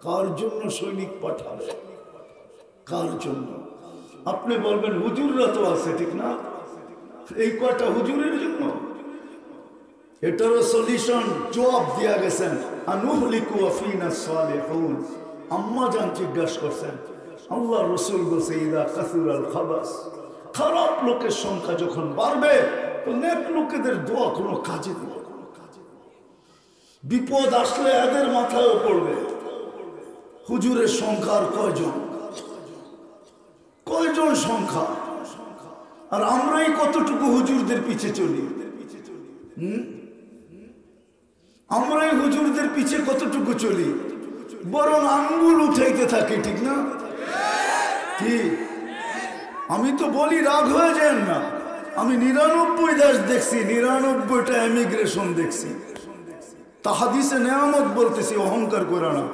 কার জন্য সৈনিক পাঠাবে? কার জন্য? আপনি বলবেন হুজুররা তো আছে, ঠিক না? এই কয়টা হুজুরের জন্য? এটারও সলিউশন জবাব দিয়া গেছেন। আনুহলিকু আফিনা সালিহুন। আম্মা জান জিজ্ঞাসা করছেন, আল্লাহ রসুল বলছে ইদা কাসুরাল খাবাস, খারাপ লোকের সংখ্যা যখন বাড়বে তো নেক লোকেদের দোয়া কোনো কাজে দিবে। বিপদ আসলে এদের মাথায়ও পড়বে। হুজুরের সংখ্যা আর কয়জন? কয়জন সংখ্যা? আর আমরাই কতটুকু হুজুরদের পিছে চলি? আমরাই হুজুরদের পিছে কতটুকু চলি? বরং আঙ্গুল উঠাইতে থাকি, ঠিক না? কি আমি তো বলি, রাগ হয়ে যান না। আমি 99 দেশ দেখছি, 99টা এমিগ্রেশন দেখছি। তাহাদিসে নেয়ামত বলতেছি, অহংকার করে না।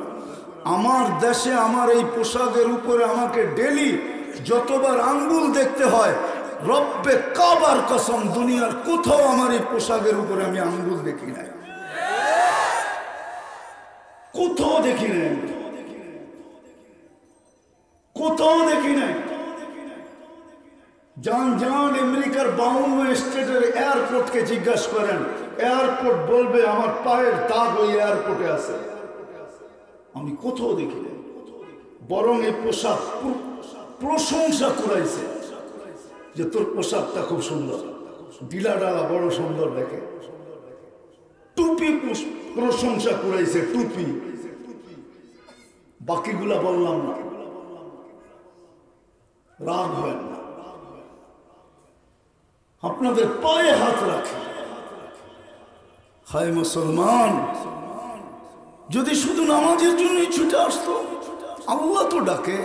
আমার দেশে আমার এই পোশাকের উপরে আমাকে ডেলি যতবার আঙ্গুল দেখতে হয়, রব্বে কাবার কসম দুনিয়ার কোথাও আমার এই পোশাকের উপরে আমি আঙ্গুল দেখি নাই, কোথাও দেখি নাই, কোথাও দেখি নাই। যান যান আমেরিকার 52 স্টেটের এয়ারপোর্টকে জিজ্ঞাসা করেন, এয়ারপোর্ট বলবে আমার পায়ের দাগ ওই এয়ারপোর্টে আছে। আমি কোথাও দেখি নাই। বরং এই পোশাক প্রশংসা কুড়াইছে যে তোর পোশাকটা খুব সুন্দর, ডিলা ডালা বড় সুন্দর দেখে। টুপি প্রশংসা কুড়াইছে, টুপি। বাকিগুলা বললাম না, রাগ হয় না। আপনাদের পায়ে হাত রাখে। হায় মুসলমান, যদি শুধু নামাজের জন্যই ছুটে আসতো, আল্লাহ তো ডাকে,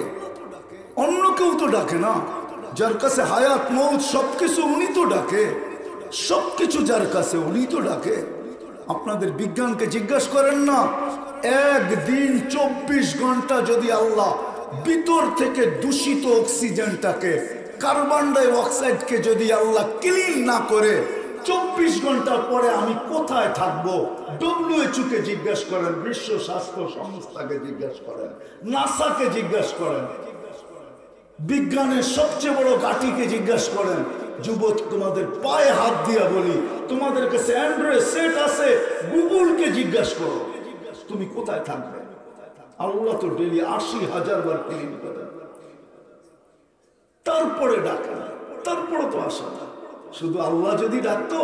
অন্য কেউ তো ডাকে না। যার কাছে হায়াত মৌত সবকিছু উনি তো ডাকে, সবকিছু যার কাছে উনি তো ডাকে। আপনাদের বিজ্ঞানকে জিজ্ঞাসা করেন না, একদিন 24 ঘন্টা যদি আল্লাহ ভিতর থেকে দূষিত অক্সিজেনটাকে, কার্বন ডাই অক্সাইডকে যদি আল্লাহ ক্লিন না করে 24 ঘন্টা পরে আমি কোথায় থাকবো? WHO কে জিজ্ঞাসা করেন, বিশ্ব স্বাস্থ্য সংস্থাকে জিজ্ঞাসা করেন, নাসাকে জিজ্ঞাসা করেন, বিজ্ঞানের সবচেয়ে বড় ঘাঁটিকে জিজ্ঞাসা করেন। যুবক, তোমাদের পায়ে হাত দিয়া বলি, তোমাদের কাছে অ্যান্ড্রয়েড সেট আছে, গুগলকে জিজ্ঞাসা করো তুমি কোথায় থাকবে। আল্লাহ তো ডেলি 80,000 বার ক্লিন করেন, তারপরে ডাকেন, তারপরে তো আসে না। শুধু আল্লাহ যদি ডাকতো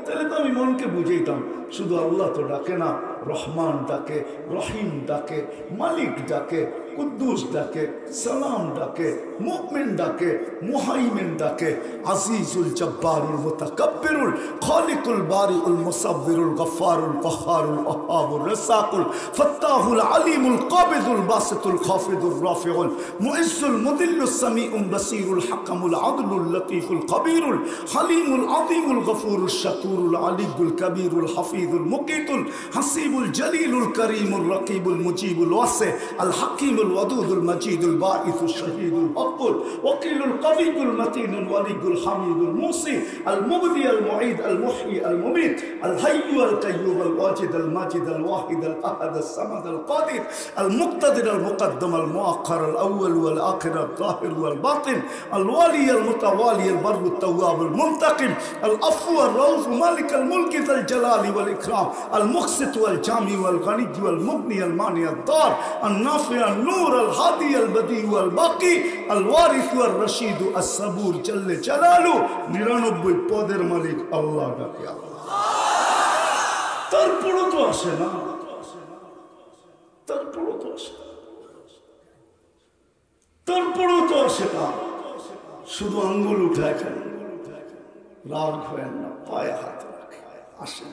তাহলে তো আমি মনকে বুঝাইতাম। শুধু আল্লাহ তো ডাকে না, রহমান ডাকে, রহিম ডাকে, মালিক ডাকে, কুদ্দুস ডাকে, সালাম ডাকে, মুমিন ডাকে, মুহাইমিন ডাকে, আজিজুল জব্বারুল মুতাকাব্বিরুল খালিকুল বারিউল মুসাব্বিরুল গফফারুল কহ্হারুল ওয়াহ্হাবুর রাসাকুল ফাত্তাহুল আলিমুল কাবিদুল বাসিতুল খাফিদুর রাফিউল মুইজ্জুল মুদিল্লুস সামিউল বাসিরুল হাকামুল আদলুল লতীফুল কবীরুল হালিমুল আযীমুল গফুরুশ শাকুরুল আলিয়ুল কবীরুল হাফিজুল মুকিতুল হাসিবুল জলিলুল করিমুর রকিবুল মুজিবুল ওয়াসি আল হাকিমুল ওয়াদুদুল মজিদুল বাঈসুশ শহীদুল হকুল ওয়াকিলুল কবিয়ুল মতিনুল ওয়ালিয়ুল হামিদুল মুসি আল মুবদি আল মুঈদ আল মুহয়ি আল মুমীত আল হাইয়্যু আল কাইয়্যুম আল ওয়াজিদ আল মাজিদ আল ওয়াহিদ আল আহাদ আল সামাদ আল কাদির আল মুক্তাদির আল মুকদ্দম আল মুআক্খার আল আউয়াল ওয়াল আখির আল যাহির ওয়াল বাতিন আল ওয়ালি আল মুতাওয়ালি আল বাররু আত তাওয়াব আল মুনতাকিম আল আফু আর রাউফ মালিক আল মুলক যাল জালালি ওয়াল ইকরাম আল মুকসিত ওয়াল জামি ওয়াল গনি ওয়াল মুগনি আল মানি আল দার আল নাফি আল নূর আল হাদি আল বদি ওয়াল বাকি আল ওয়ারিস ওয়াল রশিদ আস সাবুর জাল্লে জালালু। 99 পদের মালিক আল্লাহ ডাকে আল্লাহ, তারপরও তো আসে না, তারপরও তো আসে, তারপরও তো আসে না। শুধু আঙ্গুল উঠায় খান, রাগ হয় না, পায়ে হাত রাখে। আসেন,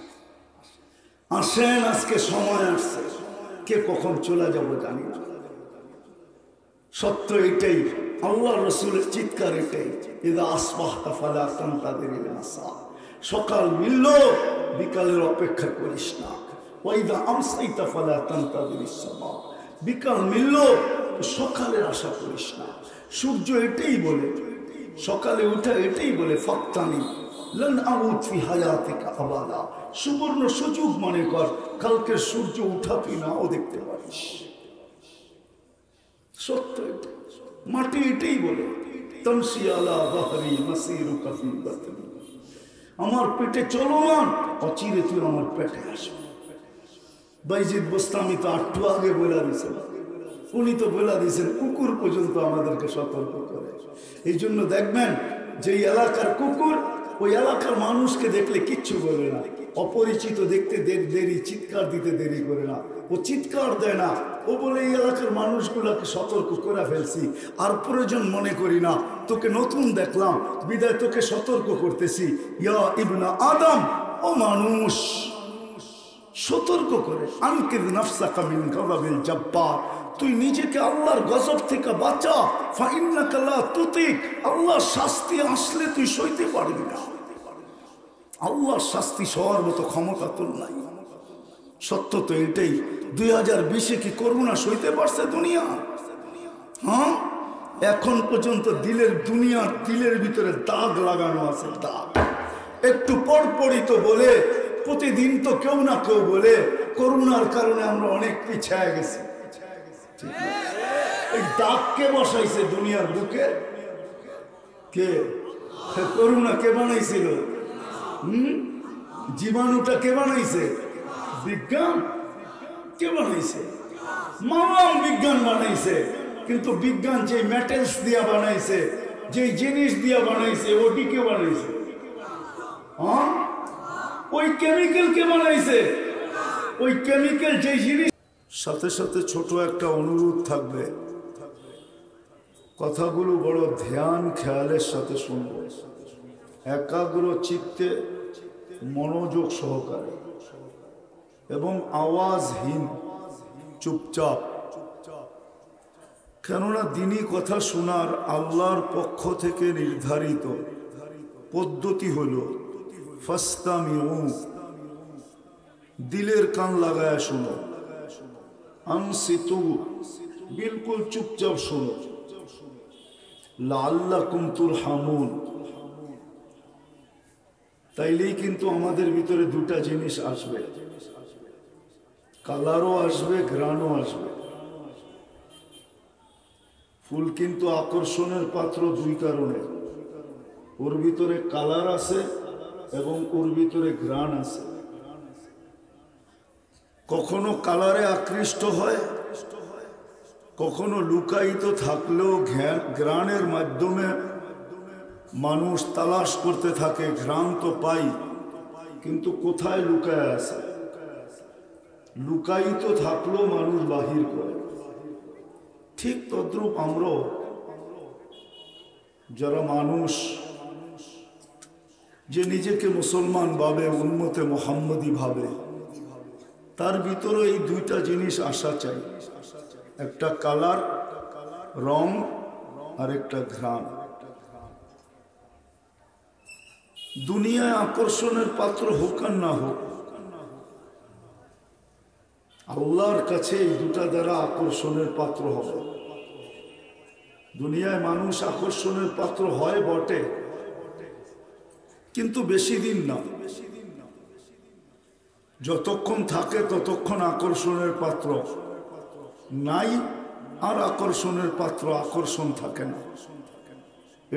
আসেন, আজকে সময় আসছে। কে কখন চলে যাব জানি না। সত্য এটাই, আল্লাহ রসুলের চিৎকার এটাই, ইদা আসবাহতা ফালা তানতাদির মাসা। সকাল মিলল, বিকালের অপেক্ষা করিস না। ওয়াইদা আমসাইতা ফালা তানতাদির সাবা। বিকাল মিলল, সকালের আশা করিস না। সূর্য এটাই বলে, সকালে উঠে এটাই বলে, ফাত্তানি লান আউদ ফি হায়াতিকা আবাদা। সুবর্ণ সুযোগ মনে কর, কালকের সূর্য উঠা তুই নাও দেখতে পারিস। সত্য এটা, মাটি এটাই বলে তামশি আলা বাহরি মাসিরুকা ফি বাতনি, আমার পেটে চলমান, অচিরে তুই আমার পেটে আসবে। বাইজিদ বোস্তামি তো একটু আগে বলে দিয়েছেন, উনি তো বলে দিয়েছেন কুকুর পর্যন্ত আমাদেরকে সতর্ক করে। এই জন্য দেখবেন যে এলাকার কুকুর ওই এলাকার মানুষকে দেখলে কিচ্ছু বলে না, অপরিচিত দেখতে দেরি, চিৎকার দিতে দেরি করে না, ও চিৎকার দেয় না, ও বলে এই এলাকার মানুষগুলোকে সতর্ক করে ফেলছি, আর প্রয়োজন মনে করি না, তোকে নতুন দেখলাম বিদায় তোকে সতর্ক করতেছি। ইয়া ইবনা আদম, ও মানুষ, সতর্ক করে আনকিদ নাফসাকা মিন গাযাবিল জাব্বার, তুই নিজেকে আল্লাহর গজব থেকে বাঁচা। ফাইন্নাকা লা তুতিক, আল্লাহর শাস্তি আসলে তুই সইতে পারবি না, আল্লাহর শাস্তি সবার মতো ক্ষমতা তোর নাই। সত্য তো এটাই। 2020-এ কি করোনা সইতে পারছে দুনিয়া? হ্যাঁ, এখন পর্যন্ত দিলের ভিতরে দাগ লাগানো আছে, দাগ। একটু পরপরই তো বলে, প্রতিদিন তো কেউ না কেউ বলে করোনার কারণে আমরা অনেক পিছায় গেছি। এই দাগ কে বসাইছে দুনিয়ার বুকে? কে? করোনা কে বানাইছিল? জীবাণুটা কে বানাইছে? বিজ্ঞান। কে বানাইছে? মানব বিজ্ঞান বানাইছে। কিন্তু বিজ্ঞান যে মেটেলস দিয়া বানাইছে, যে জিনিস দিয়া বানাইছে, ওটি কে বানাইছে? হ্যাঁ, ওই কেমিক্যাল কে বানাইছে? ওই কেমিক্যাল যে জিনিস। সাথে সাথে ছোট একটা অনুরোধ থাকবে, কথাগুলো বড় ধ্যান খেয়ালের সাথে শুনব, একাগ্র চিত্তে মনোযোগ সহকারে এবং আওয়াজহীন, চুপচাপ। কেননা দিনী কথা শোনার আল্লাহর পক্ষ থেকে নির্ধারিত পদ্ধতি হল ফাস্তামিউ, দিলের কান লাগায় শোনো, আনসিতু, বিলকুল চুপচাপ শোনো, লাআল্লাকুম তুরহামুন। তাইলেই কিন্তু আমাদের ভিতরে দুটা জিনিস আসবে, কালারও আসবে, ঘ্রাণও আসবে। ফুল কিন্তু আকর্ষণের পাত্র দুই কারণে, ওর ভিতরে কালার আছে এবং ওর ভিতরে ঘ্রাণ আছে। কখনো কালারে আকৃষ্ট হয়, কখনো লুকায়িত থাকলেও ঘ্রাণের মাধ্যমে মানুষ তালাশ করতে থাকে, ঘ্রাণ তো পাই, কিন্তু কোথায় লুকায় আছে? লুকায়িত থাকলেও মানুষ বাহির করে। ঠিক তদ্রূপ আমরাও, যারা মানুষ যে নিজেকে মুসলমান ভাবে, উম্মতে মুহাম্মদী ভাবে, তার ভিতরে এই দুইটা জিনিস আসা চাই, একটা কালার, রং, আর একটা ঘ্রাণ। দুনিয়ায় আকর্ষণের পাত্র হোক আর না হোক, আল্লাহর কাছে এই দুটা দ্বারা আকর্ষণের পাত্র হবে। দুনিয়ায় মানুষ আকর্ষণের পাত্র হয় বটে, কিন্তু বেশি দিন না। যতক্ষণ থাকে ততক্ষণ আকর্ষণের পাত্র নাই, আর আকর্ষণের পাত্র আকর্ষণ থাকে না।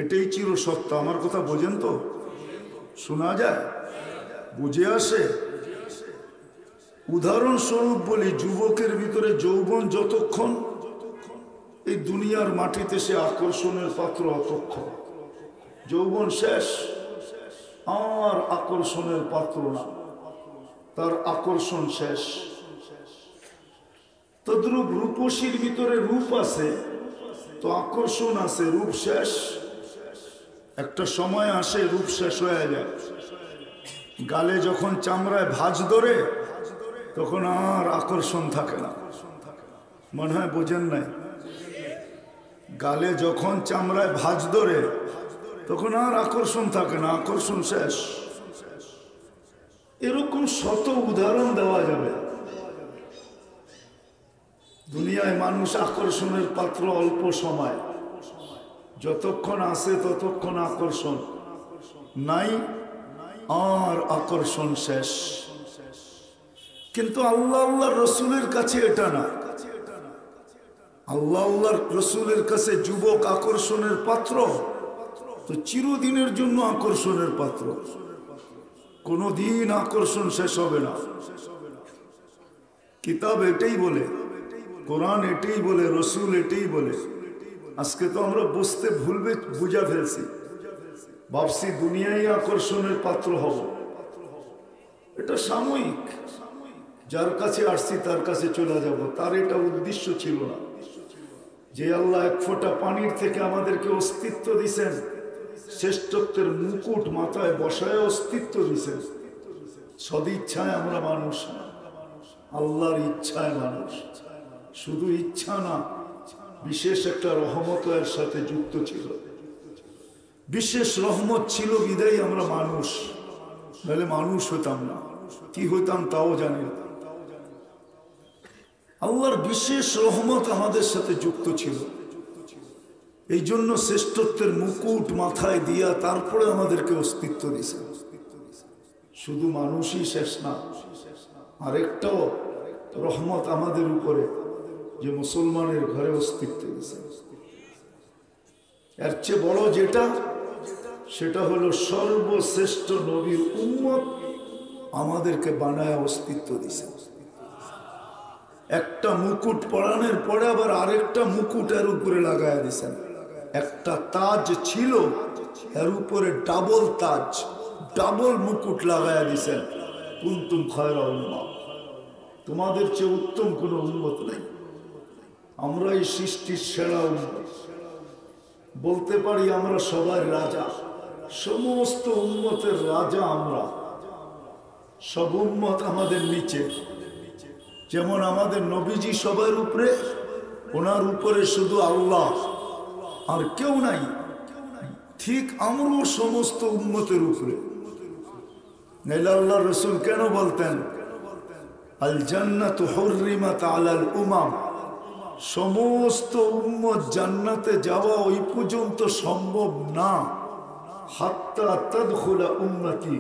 এটাই চির সত্য। আমার কথা বোঝেন তো? শোনা যায়, বুঝে আসে? উদাহরণস্বরূপ বলি, যুবকের ভিতরে যৌবন যতক্ষণ, এই দুনিয়ার মাটিতে সে আকর্ষণের পাত্র অতক্ষণ। যৌবন শেষ, আর আকর্ষণের পাত্র না, তার আকর্ষণ শেষ। তদ্রূপ রূপসীর ভিতরে রূপ আছে তো আকর্ষণ আছে, রূপ শেষ। একটা সময় আসে রূপ শেষ হয়ে যায়। গালে যখন চামড়ায় ভাঁজ ধরে তখন আর আকর্ষণ থাকে না। মনে হয় বোঝেন নাই? গালে যখন চামড়ায় ভাঁজ ধরে তখন আর আকর্ষণ থাকে না, আকর্ষণ শেষ। এরকম শত উদাহরণ দেওয়া যাবে। দুনিয়ায় মানুষ আকর্ষণের পাত্র অল্প সময়, যতক্ষণ আসে ততক্ষণ আকর্ষণ, নাই আর আকর্ষণ শেষ। কিন্তু আল্লাহ আল্লাহ রসুলের কাছে এটা না। আল্লাহ আল্লাহর রসুলের কাছে যুবক আকর্ষণের পাত্র, তো চিরদিনের জন্য আকর্ষণের পাত্র, কোনদিন আকর্ষণ শেষ হবে না। কিতাব এটাই বলে, কোরআন এটাই বলে, রসুল এটাই বলে। আজকে তো আমরা বুঝতে ভুলবে বুঝা ফেলছি, ভাবছি দুনিয়ায় আকর্ষণের পাত্র হব। এটা সাময়িক, যার কাছে আসছি তার কাছে চলে যাব, তার এটা উদ্দেশ্য ছিল না। যে আল্লাহ এক ফোঁটা পানির থেকে আমাদেরকে অস্তিত্ব দিছেন, শ্রেষ্ঠত্বের মুকুট মাথায় বসায় অস্তিত্ব দিছেন, সদিচ্ছায় আমরা মানুষ না, আল্লাহর ইচ্ছায় মানুষ। শুধু ইচ্ছা না, বিশেষ একটা রহমত এর সাথে যুক্ত ছিল। বিশেষ রহমত ছিল বিদায় আমরা মানুষ, নাহলে মানুষ হতাম না। কি হইতাম তাও জানি না। আল্লাহর বিশেষ রহমত আমাদের সাথে যুক্ত ছিল, এই জন্য শ্রেষ্ঠত্বের মুকুট মাথায় দিয়া তারপরে আমাদেরকে অস্তিত্ব দিছে। শুধু মানুষই শেষ না, আরেকটাও রহমত আমাদের উপরে, যে মুসলমানের ঘরে অস্তিত্ব দিছে। এর চেয়ে বড় যেটা, সেটা হলো সর্বশ্রেষ্ঠ নবীর উম্মত আমাদেরকে বানায় অস্তিত্ব দিছে। একটা মুকুট পরানোর পরে আবার আরেকটা মুকুট এর উপরে লাগায় দিছেন। একটা তাজ ছিল, এর উপরে ডাবল তাজ, ডাবল মুকুট লাগায় দিছেন। কুনতুম খায়রা উম্মাহ, তোমাদের চেয়ে উত্তম কোনো উম্মত নেই, আমরা এই সৃষ্টির সেরা উম্মত। বলতে পারি আমরা সবার রাজা, সমস্ত উম্মতের রাজা আমরা। সব উম্মত আমাদের নিচে, যেমন আমাদের নবীজি সবার উপরে, ওনার উপরে শুধু আল্লাহ আর কেউ নাই, ঠিক আমরাও সমস্ত উম্মতের উপরে। নাইলে আল্লাহ রসুল কেন বলতেন আল জান্নাতু হুররিমাত আলাল উমাম, সমস্ত উম্মত জান্নাতে যাওয়া ওই পর্যন্ত সম্ভব না, হাত্তা তাদখুলা উম্মতি,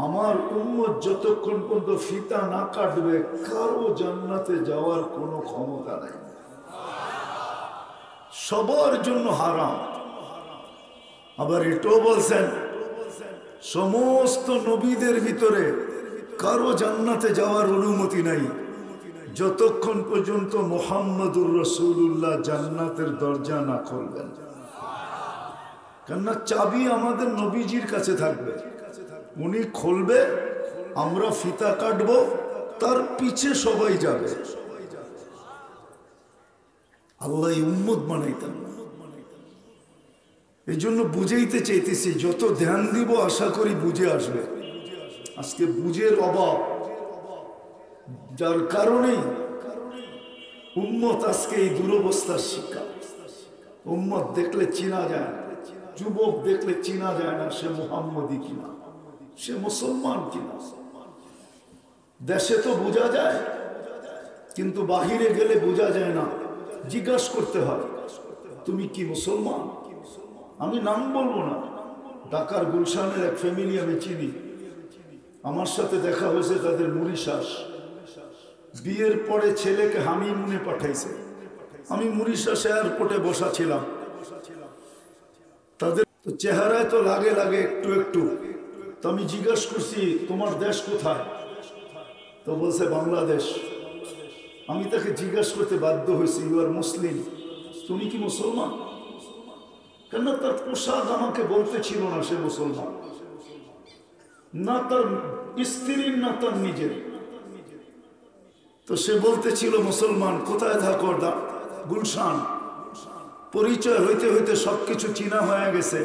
আমার উম্মত যতক্ষণ পর্যন্ত ফিতা না কাটবে কারো জান্নাতে যাওয়ার কোনো ক্ষমতা নাই। সবার জন্য হারাম। আবার এটাও বলছেন সমস্ত নবীদের ভিতরে কারো জান্নাতে যাওয়ার অনুমতি নাই যতক্ষণ পর্যন্ত মুহাম্মদুর রাসূলুল্লাহ জান্নাতের দরজা না খুলবেন। কেননা চাবি আমাদের নবীজির কাছে থাকবে, উনি খুলবে, আমরা ফিতা কাটবো, তার পিছে সবাই যাবে। আল্লাহ উম্মত বানাইতেন না। এই জন্য বুঝাইতে চাইতেছি, যত ধ্যান দিব আশা করি বুঝে আসবে। আজকে বুঝের অভাব, যার কারণেই উম্মত আজকে এই দুরবস্থার শিকার। উম্মত দেখলে চিনা যায় না, যুবক দেখলে চিনা যায় না সে মুহাম্মদী কিনা, সে মুসলমান কিনা। দেশে তো বোঝা যায়, কিন্তু বাহিরে গেলে বোঝা যায় না। জিজ্ঞাসা করতে হয় তুমি কি মুসলমান? আমি নাম বলবো না, ঢাকার গুলশানের এক ফ্যামিলি আমি চিনি, আমার সাথে দেখা হয়েছে তাদের মরিশাস। বিয়ের পরে ছেলেকে হানিমুনে পাঠাইছে। আমি মরিশাস এয়ারপোর্টে বসা ছিলাম, তাদের তো চেহারায় তো লাগে লাগে একটু একটু। তো আমি জিজ্ঞাসা করছি তোমার দেশ কোথায়? তো বলছে বাংলাদেশ। আমি তাকে জিজ্ঞাসা করতে বাধ্য হয়েছি ইউ আর মুসলিম, তুমি কি মুসলমান? কেন তার পোশাক আমাকে বলতে ছিল না সে মুসলমান, না তার স্ত্রীর না তার নিজের। তো সে বলতে ছিল মুসলমান। কোথায় থাকো? গুলশান। পরিচয় হইতে হইতে সবকিছু চিনা হয়ে গেছে।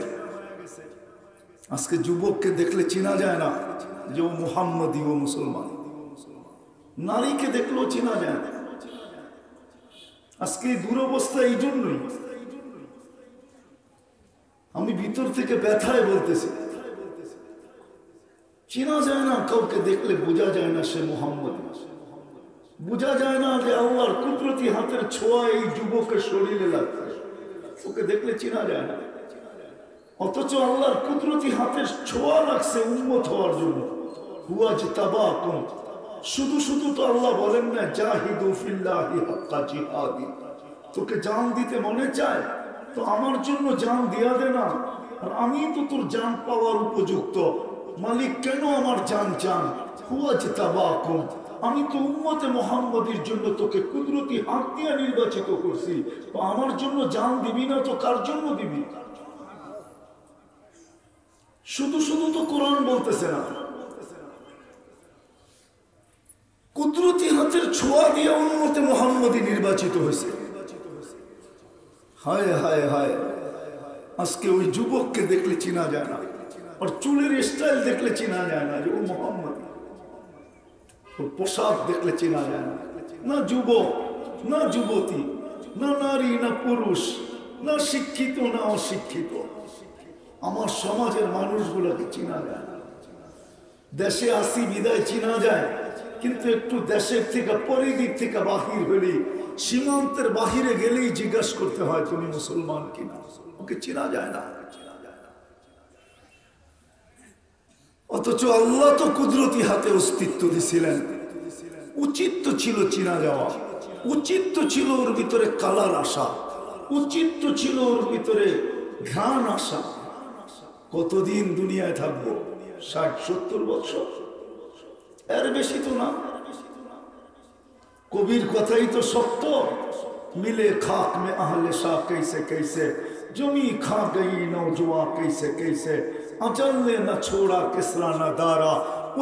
আজকে যুবককে দেখলে চিনা যায় না যে ও মুহাম্মদী, ও মুসলমান। নারীকে দেখলেও চিনা যায় না। আজকে এই দুরবস্থা এই জন্যই। আমি ভিতর থেকে ব্যথায় বলতেছি, চিনা যায় না কাউকে দেখলে, বোঝা যায় না সে মুহাম্মদী। বোঝা যায় না যে আল্লাহর কুদরতি হাতের ছোঁয়া এই যুবকের শরীরে লাগছে, ওকে দেখলে চিনা যায় না। অথচ আল্লাহর কুদরতি হাতের ছোঁয়া লাগছে উম্মত হওয়ার জন্য। হুয়া জিতাবাকুম, শুধু শুধু তো আল্লাহ বলেন না জাহিদু ফিল্লাহি হাক্কা জিহাদি, তোকে জান দিতে মনে চায় তো আমার জন্য জান দিয়া দে না, আর আমি তো তোর জান পাওয়ার উপযুক্ত। মালিক কেন আমার জান চান? হুয়া জিতাবাকুম, আমি তো উম্মতে মুহাম্মাদের জন্য তোকে কুদরতি হাত দিয়ে নির্বাচিত করছি, তো আমার জন্য জান দিবি না তো কার জন্য দিবি? শুধু শুধু তো কোরআন বলতেছে না, কুদরতি হাতের ছোঁয়া দিয়ে উম্মতে মুহাম্মাদি নির্বাচিত হয়েছে। হায় হায় হায়, আজকে ওই যুবককে দেখলে চিনা যায় না, আর চুলের স্টাইল দেখলে চিনা যায় না যে ও মুহাম্মাদি। ওর পোশাক দেখলে চেনা যায় না, না যুবক না যুবতী, না নারী না পুরুষ, না শিক্ষিত না অশিক্ষিত। আমার সমাজের মানুষগুলোকে চিনা যায় না। দেশে আসি বিদায় চিনা যায়, কিন্তু একটু দেশের থেকে পরিদিক থেকে বাহির হলে, সীমান্তের বাহিরে গেলেই জিজ্ঞাসা করতে হয় তুমি মুসলমান কিনা, ওকে চিনা যায় না। অথচ আল্লাহ তো কুদরতি হাতে অস্তিত্ব দিছিলেন। উচিত তো ছিল চিনা যাওয়া, উচিত তো ছিল ওর ভিতরে কালার আসা, উচিত তো ছিল ওর ভিতরে ঘ্রাণ আসা। কতদিন দুনিয়ায় থাকবো? 60-70 বছর, এর বেশি তো না। কবির কথাই তো সত্য, মিলে খাক মে আহলে শাহ कैसे कैसे, जमी खा गई नौजवा कैसे कैसे, अजल ने न छोड़ा किसरा न दारा,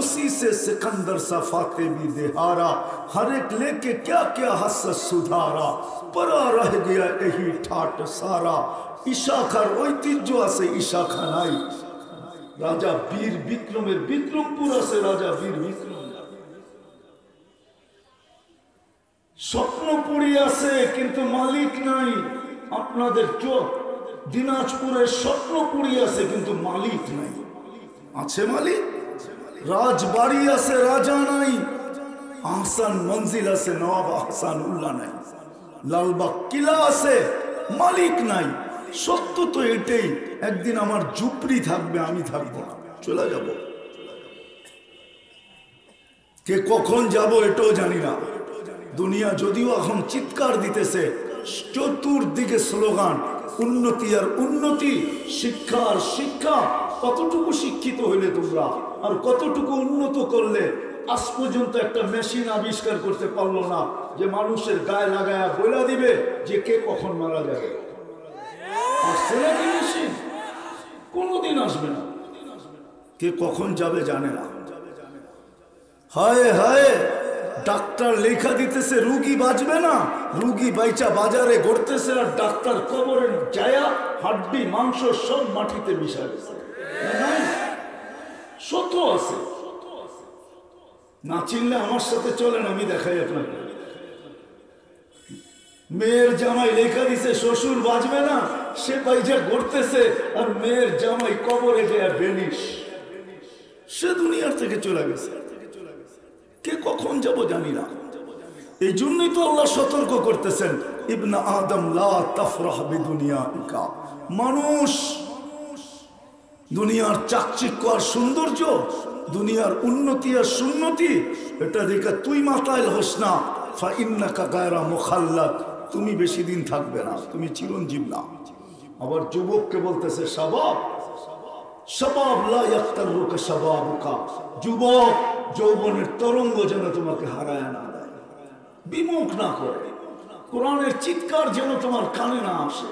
उसी से सिकंदर सा फाते भी देहारा, हर एक लेके क्या क्या हसस सुधारा, परा रह गया यही ठाट सारा, ईशाखार ঐতিহ্য আছে ঈশাখা নাই। রাজা বীর বিক্রমের বিক্রমপুর আছে, রাজা বীর বিক্রম। স্বপ্ন পড়ে আছে কিন্তু মালিক নাই। আপনাদের চোখ দিনাজপুরের স্বপ্ন পড়ে আছে কিন্তু মালিক নাই। আছে মালিক? রাজবাড়ি আছে, রাজা নাই। আহসান মঞ্জিল আছে, নবাব আহসান উল্লাহ নাই। লালবাগ কিলা আছে, মালিক নাই। সত্য তো এটাই, একদিন আমার ঝুপড়ি থাকবে, আমি থাকবো না, চলে যাব। কে কখন যাব এটাও জানি না। দুনিয়া যদিও এখন চিৎকার দিতেছে, চতুর্দিকে স্লোগান উন্নতি আর উন্নতি, শিক্ষা আর শিক্ষা। কতটুকু শিক্ষিত হইলে তোমরা, আর কতটুকু উন্নত করলে? আজ পর্যন্ত একটা মেশিন আবিষ্কার করতে পারলো না যে মানুষের গায়ে লাগায়া বলে দিবে যে কে কখন মারা যাবে। আসছে না কি মেশিন? কোনোদিন আসবে না। কে কখন যাবে জানে না। হায় হায়, ডাক্তার লেখা দিতেছে রুগী বাঁচবে না, রুগী বাইচা বাজারে ঘুরতেছে, আর ডাক্তার কবরে যায়া হাড্ডি মাংস সব মাটিতে মিশা গেছে। সত্য আছে, না চিনলে আমার সাথে চলেন, আমি দেখাই আপনাকে। মেয়ের জামাই লেখা দিছে শ্বশুর বাঁচবে না, সে বাইচা ঘুরতেছে, আর মেয়ের জামাই কবরে যায় বেনিশ, সে দুনিয়ার থেকে চলে গেছে। কে কখন যাব জানি না। এই জন্যই তো আল্লাহ সতর্ক করতেছেন, ইবনা আদম লা তাফরাহ বিদুনিয়াকা। মানুষ দুনিয়ার চাকচিক্য আর সৌন্দর্য, দুনিয়ার উন্নতি আর সুন্নতি, এটা দেখে তুই মাতাইল হোস না। ফা ইন্নাকা গায়রা মুখাল্লাদ, তুমি বেশি দিন থাকবে না, তুমি চিরঞ্জীব না। আবার যুবককে বলতেছে শাবাব, শাবাব লা ইয়াফতারুকা শাবাবুকা। যুবক, যৌবনের তরঙ্গ যেন তোমাকে হারায় না দেয়, বিমুখ না করে। কোরআনের চিৎকার যেন তোমার কানে না আসে।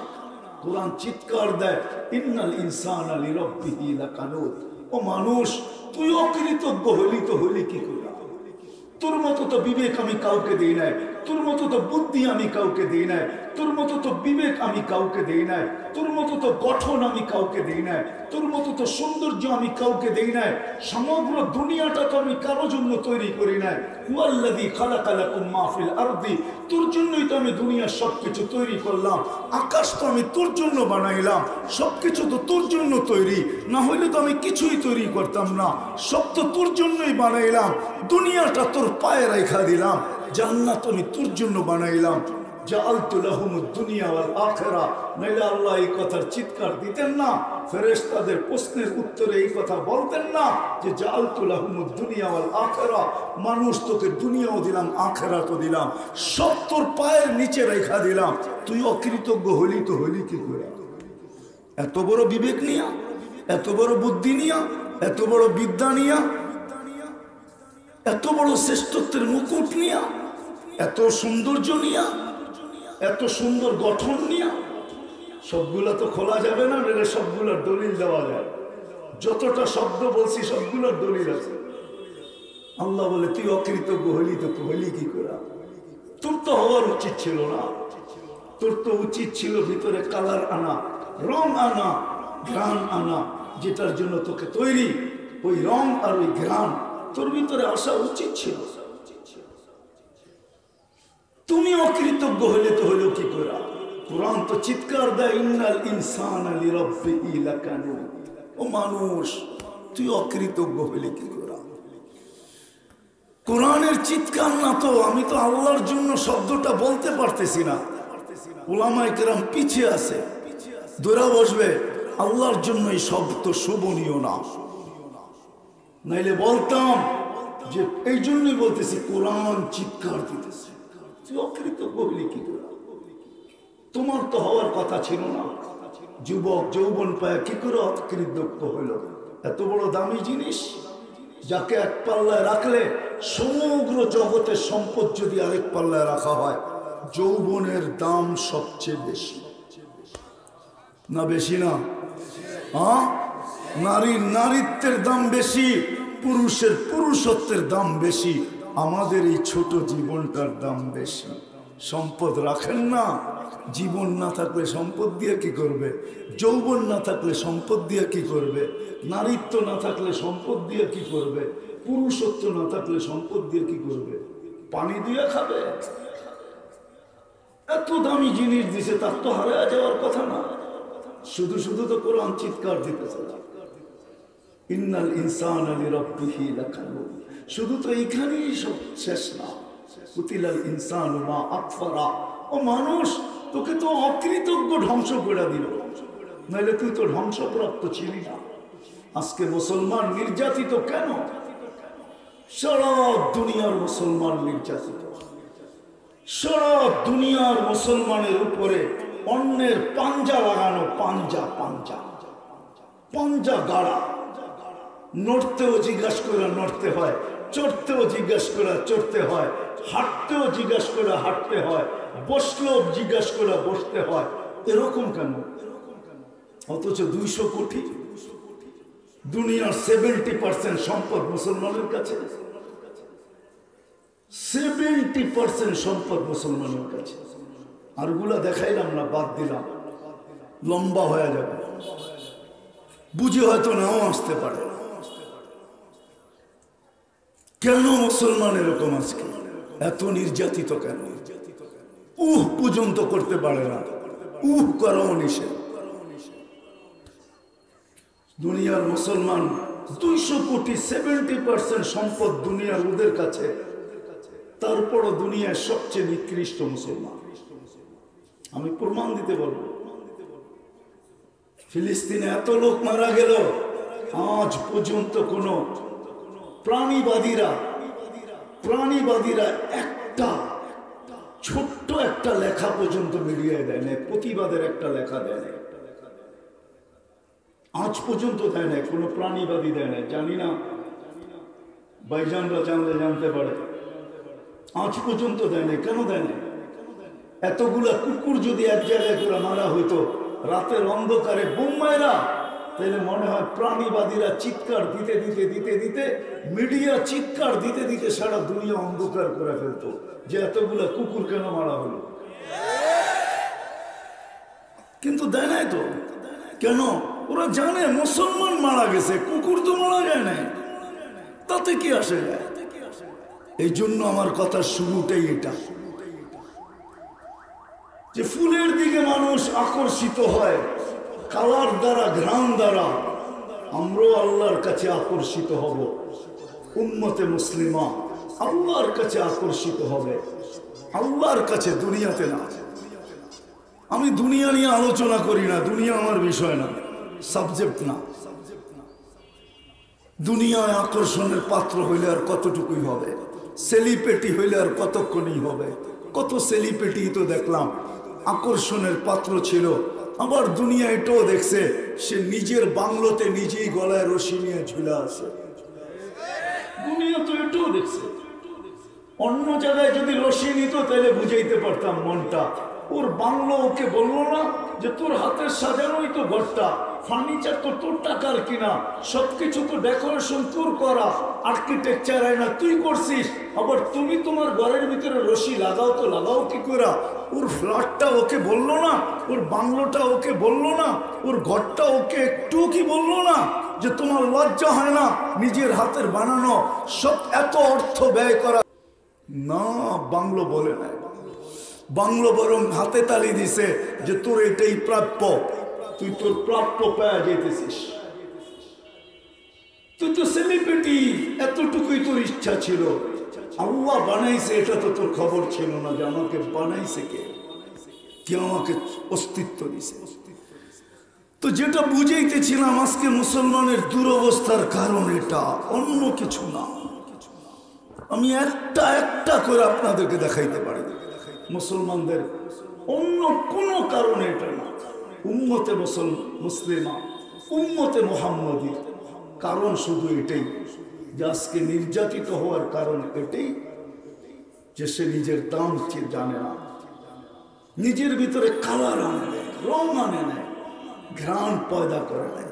কোরআন চিৎকার দেয়, ইন্নাল ইনসানা লিরাব্বিহি লাকানুত। ও মানুষ, তুই অকৃতজ্ঞ হলি তো হলি কি করে? তোর মতো তো বিবেক আমি কাউকে দেই নাই, তোর মতো তো বুদ্ধি আমি কাউকে দেই নাই, তোর মতো তো বিবেক আমি কাউকে দেই নাই, তোর মতো তো গঠন আমি কাউকে দেই নাই, তোর মতো তো সৌন্দর্য আমি কাউকে দেই নাই। সমগ্র দুনিয়াটা তো আমি কারোর জন্য তৈরি করি নাই। হুয়াল্লাযী খালাকা লাকুম মা ফিল আরদি, তোর জন্যই তো আমি দুনিয়ার সবকিছু তৈরি করলাম। আকাশ তো আমি তোর জন্য বানাইলাম, সবকিছু তো তোর জন্য তৈরি, না হইলে তো আমি কিছুই তৈরি করতাম না। সব তো তোর জন্যই বানাইলাম। দুনিয়াটা তোর পায়ে রেখা দিলাম, জান্নাত আমি তোর জন্য বানাইলাম। জাআলতু লাহুমুদ দুনিয়া ওয়াল আখিরা, নইলে আল্লাহ এই কথার চিৎকার দিতেন না, ফেরেশতাদের প্রশ্নের উত্তরে এই কথা বলতেন না যে জাআলতু লাহুমুদ দুনিয়া ওয়াল আখিরা, মানুষ তোকে দুনিয়াও দিলাম আখিরাতও দিলাম, সব তোর পায়ের নিচে রেখা দিলাম, তুই অকৃতজ্ঞ হলি তো হলি কি করে? এত বড় বিবেক নিয়া, এত বড় বুদ্ধি নিয়া, এত বড় বিদ্যা নিয়া, এত বড় শ্রেষ্ঠত্বের মুকুট নিয়া, এত সৌন্দর্য নিয়া, এত সুন্দর গঠন নিয়া, সবগুলা তো খোলা যাবে না, নইলে সবগুলোর দলিল দেওয়া যায়। যতটা শব্দ বলছি সবগুলোর দলিল আছে। আল্লাহ বলে তুই অকৃতজ্ঞ হলি তো হলি কি করে? তোর তো হওয়ার উচিত ছিল না, তোর তো উচিত ছিল ভিতরে কালার আনা, রং আনা, ঘ্রাণ আনা, যেটার জন্য তোকে তৈরি, ওই রং আর ওই ঘ্রাণ তোর ভিতরে আসা উচিত ছিল। তুমি অকৃতজ্ঞ হলে তো হলো কি করে? কুরআন তো চিৎকার দেয়, ইন্নাল ইনসানা লিরাব্বিহি লাকানুদ, ও মানুষ তুই অকৃতজ্ঞ হলে কি করে? কোরআনের চিৎকার না তো, আমি তো আল্লাহর জন্য শব্দটা বলতে পারতেছি না। উলামায়ে কেরাম পিছিয়ে আছে, দৌড়া বসবে, আল্লাহর জন্য এই শব্দ শোভনীয় না, নাইলে বলতাম যে এই জন্যই বলতেছি কোরআন চিৎকার দিতেছে, তুই অকৃতজ্ঞ হলি কি করে? তোমার তো হওয়ার কথা ছিল না। যুবক যৌবন পায় কি করে অকৃতজ্ঞ হইল? এত বড় দামি জিনিস, যাকে এক পাল্লায় রাখলে সমগ্র জগতের সম্পদ যদি আরেক পাল্লায় রাখা হয়, যৌবনের দাম সবচেয়ে বেশি না? বেশি না? নারীর নারীত্বের দাম বেশি, পুরুষের পুরুষত্বের দাম বেশি, আমাদের এই ছোট জীবনটার দাম বেশি। সম্পদ রাখেন না, জীবন না থাকলে সম্পদ দিয়ে কি করবে? যৌবন না থাকলে সম্পদ দিয়ে কি করবে? নারীত্ব না থাকলে সম্পদ দিয়ে কি করবে? পুরুষত্ব না থাকলে সম্পদ দিয়ে কি করবে? পানি দিয়ে খাবে? এত দামি জিনিস দিছে, তার তো হারিয়ে যাওয়ার কথা না। শুধু শুধু তো কোরআন চিৎকার দিতেছে, ইন্নাল ইনসানা লিরাব্বিহি লাকানুদ। শুধু তো এইখানেই সব শেষ না, কুতিলাল ইনসানু মা আকফারা, ও মানুষ তোকে তো অকৃতজ্ঞ ধ্বংস করে দিল, নাহলে তুই তো ধ্বংসপ্রাপ্ত ছিলি না। আজকে মুসলমান নির্যাতিত কেন? সারা দুনিয়ার মুসলমান নির্যাতিত, সারা দুনিয়ার মুসলমানের উপরে অন্যের পাঞ্জা লাগানো, পাঞ্জা পাঞ্জা পাঞ্জা গাড়া। নড়তেও জিজ্ঞাসা করে নড়তে হয়, চড়তেও জিজ্ঞাসা করে চড়তে হয়, হাঁটতেও জিজ্ঞাসা করে হাঁটতে হয়, বসলেও জিজ্ঞাসা করে বসতে হয়। এরকম কেন? অথচ 200 কোটি, দুনিয়ার 70% সম্পদ মুসলমানের কাছে, 70% সম্পদ মুসলমানের কাছে। আরগুলা দেখাইলাম না, বাদ দিলাম, লম্বা হয়ে যাবে, বুঝে হয়তো নাও আসতে পারে। কেন মুসলমান এরকম আজকে এত নির্যাতিত? কেন পর্যন্ত করতে পারে না? করাও নিষেধ। দুনিয়ার মুসলমান 200 কোটি, 70% সম্পদ দুনিয়ার ওদের কাছে, তারপরও দুনিয়ার সবচেয়ে নিকৃষ্ট মুসলমান। আমি প্রমাণ দিতে বলবো, ফিলিস্তিনে এত লোক মারা গেল, আজ পর্যন্ত কোন প্রাণীবাদীরা একটা ছোট্ট একটা লেখা পর্যন্ত মিডিয়ায় দেয় না, প্রতিবাদের একটা লেখা দেয় না, আজ পর্যন্ত দেয় না, কোনো প্রাণীবাদী দেয় না। জানি না, ভাইজানরা জানলে জানতে পারে, আজ পর্যন্ত দেয় না। কেন দেয় না? এতগুলা কুকুর যদি এক জায়গায় করে মারা হইতো রাতের অন্ধকারে বোম্বাইরা, তাহলে মনে হয় প্রাণীবাদীরা চিৎকার দিতে দিতে দিতে দিতে, মিডিয়া চিৎকার দিতে দিতে সারা দুনিয়া অন্ধকার করে ফেলতো যে এতগুলা কুকুর কেন মারা হলো। কিন্তু দেয় নাই তো। কেন? ওরা জানে মুসলমান মারা গেছে, কুকুর তো মারা যায় না, তাতে কি আসে যায়? এই জন্য আমার কথার শুরুটাই এটা, যে ফুলের দিকে মানুষ আকর্ষিত হয় কালার দ্বারা, ঘ্রাণ দ্বারা। আমরাও আল্লাহর কাছে আকর্ষিত হব, উম্মতে মুসলিমা আল্লাহর কাছে আকর্ষিত হবে। আল্লাহর কাছে, দুনিয়াতে না। আমি দুনিয়া নিয়ে আলোচনা করি না, দুনিয়া আমার বিষয় না, সাবজেক্ট না। দুনিয়ায় আকর্ষণের পাত্র হইলে আর কতটুকুই হবে, সেলিব্রিটি হইলে আর কতক্ষণই হবে। কত সেলিব্রিটি তো দেখলাম আকর্ষণের পাত্র ছিল, আবার দুনিয়া এটাও দেখছে সে নিজের বাংলোতে নিজেই গলায় রশি নিয়ে ঝুলে আছে। দুনিয়া তো এটাও দেখছে। অন্য জায়গায় যদি রশি নিত তাহলে বুঝাইতে পারতাম মনটা। ওর বাংলো ওকে বললো না যে তোর হাতের সাজানোই তো ঘরটা, ফার্নিচার তো তোর টাকার কিনা, সবকিছু তো ডেকোরেশন তোর করা, আর্কিটেকচার না তুই করছিস, আবার তুমি তোমার ঘরের ভিতরে রশি লাগাও তো লাগাও কি করে? ওর ফ্ল্যাটটা ওকে বললো না, ওর বাংলোটা ওকে বললো না, ওর ঘরটা ওকে একটু কি বললো না যে তোমার লজ্জা হয় না নিজের হাতের বানানো সব এত অর্থ ব্যয় করা? না, বাংলো বলে নাই। বাংলো বরং হাতে তালি দিছে যে তোর এটাই প্রাপ্য, তুই তোর প্রাপ্য পাওয়া যেতেছিস। তুই তো সেলিব্রিটি, এতটুকুই তোর ইচ্ছা ছিল। আল্লাহ বানাইছে এটা তো তোর খবর ছিল না যে আমাকে বানাইছে কে, কে আমাকে অস্তিত্ব দিছে। তো যেটা বুঝাইতেছিলাম আজকে মুসলমানের দুরবস্থার কারণ এটা, অন্য কিছু না। আমি একটা একটা করে আপনাদেরকে দেখাইতে পারি মুসলমানদের অন্য কোনো কারণে এটা না। উম্মতে মুসলিমা, উম্মতে মুহাম্মদীর কারণ শুধু এটাই যে আজকে নির্যাতিত হওয়ার কারণ এটাই যে সে নিজের দাম জানে না, নিজের ভিতরে কালার আনে নেয়, রং আনে নেয়, ঘ্রাণ পয়দা করে নেয়।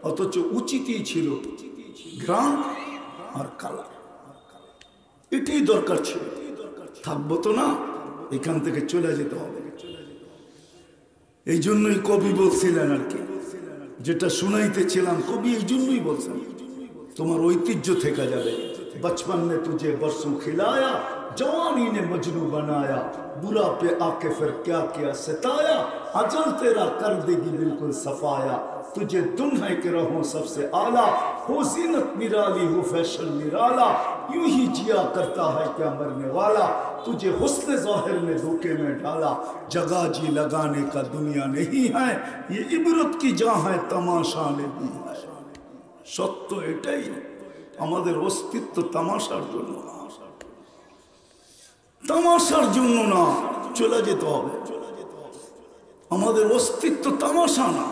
অথচ উচিতই ছিল ঘ্রাণ আর কালার, এটাই দরকার ছিল। থাকবো তো না, এখান থেকে চলে যেতে হবে। এই জন্যই কবি বলছিলেন আর কি, যেটা শুনাইতেছিলাম কবি এই জন্যই বলছেন তোমার ঐতিহ্য থেকে যাবে। बचपन ने तुझे बरसों खिलाया, जवानी ने मजनू बनाया, बुरा पे आके फिर क्या किया सताया, अजल तेरा कर देगी बिल्कुल सफाया, तुझे दुल्हन के रहो सबसे आला, हो जीनत निराली हो फैशन निराला, यूं ही जिया करता है क्या मरने वाला, तुझे हुस्न ज़ाहिर ने धोखे में डाला, जगह जी लगाने का दुनिया नहीं है, ये इबरत की जहाँ है तमाशा नहीं है। সত্য এটাই, আমাদের অস্তিত্ব তামাশার জন্য না, তামাশার জন্য না, চলে যেতে হবে। আমাদের অস্তিত্ব তামাশা না,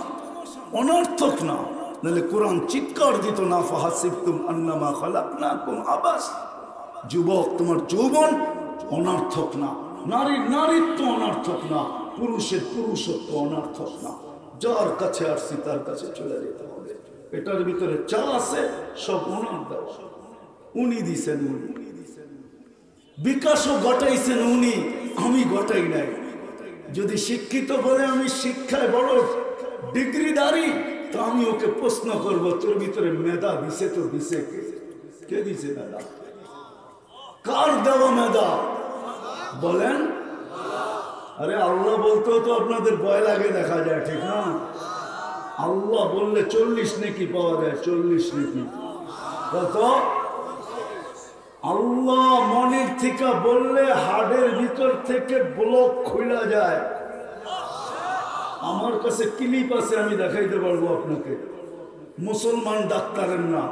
অনর্থক না, নাহলে কোরআন চিৎকার দিত না ফাহাসিবতুম আন্নামা খালাকনাকুম আবাস। যুবক, তোমার যৌবন অনর্থক না, নারীর নারীত্ব অনর্থক না, পুরুষের পুরুষত্ব অনর্থক না। যার কাছে আসছি তার কাছে চলে যেতে হবে। এটার ভিতরে চা আছে সব ওনার দেওয়া, উনি দিছেন, উনি বিকাশও ঘটাইছেন উনি, আমি ঘটাই নাই। যদি শিক্ষিত বলে আমি শিক্ষায় বড় ডিগ্রিদারি, তো আমি ওকে প্রশ্ন করবো তোর ভিতরে মেধা দিছে তো দিছে কে? কে দিছে মেধা? কার দেওয়া মেধা বলেন? আরে আল্লাহ বলতেও তো আপনাদের ভয় লাগে, দেখা যায়, ঠিক না? আল্লাহ বললে 40 নেকি পাওয়া যায়, 40 নেকি কত? আল্লাহ মনের থেকে বললে হাড়ের ভিতর থেকে ব্লক খুলে যায়। আমার কাছে ক্লিপ আছে, আমি দেখাইতে পারবো আপনাকে। মুসলমান ডাক্তারের না,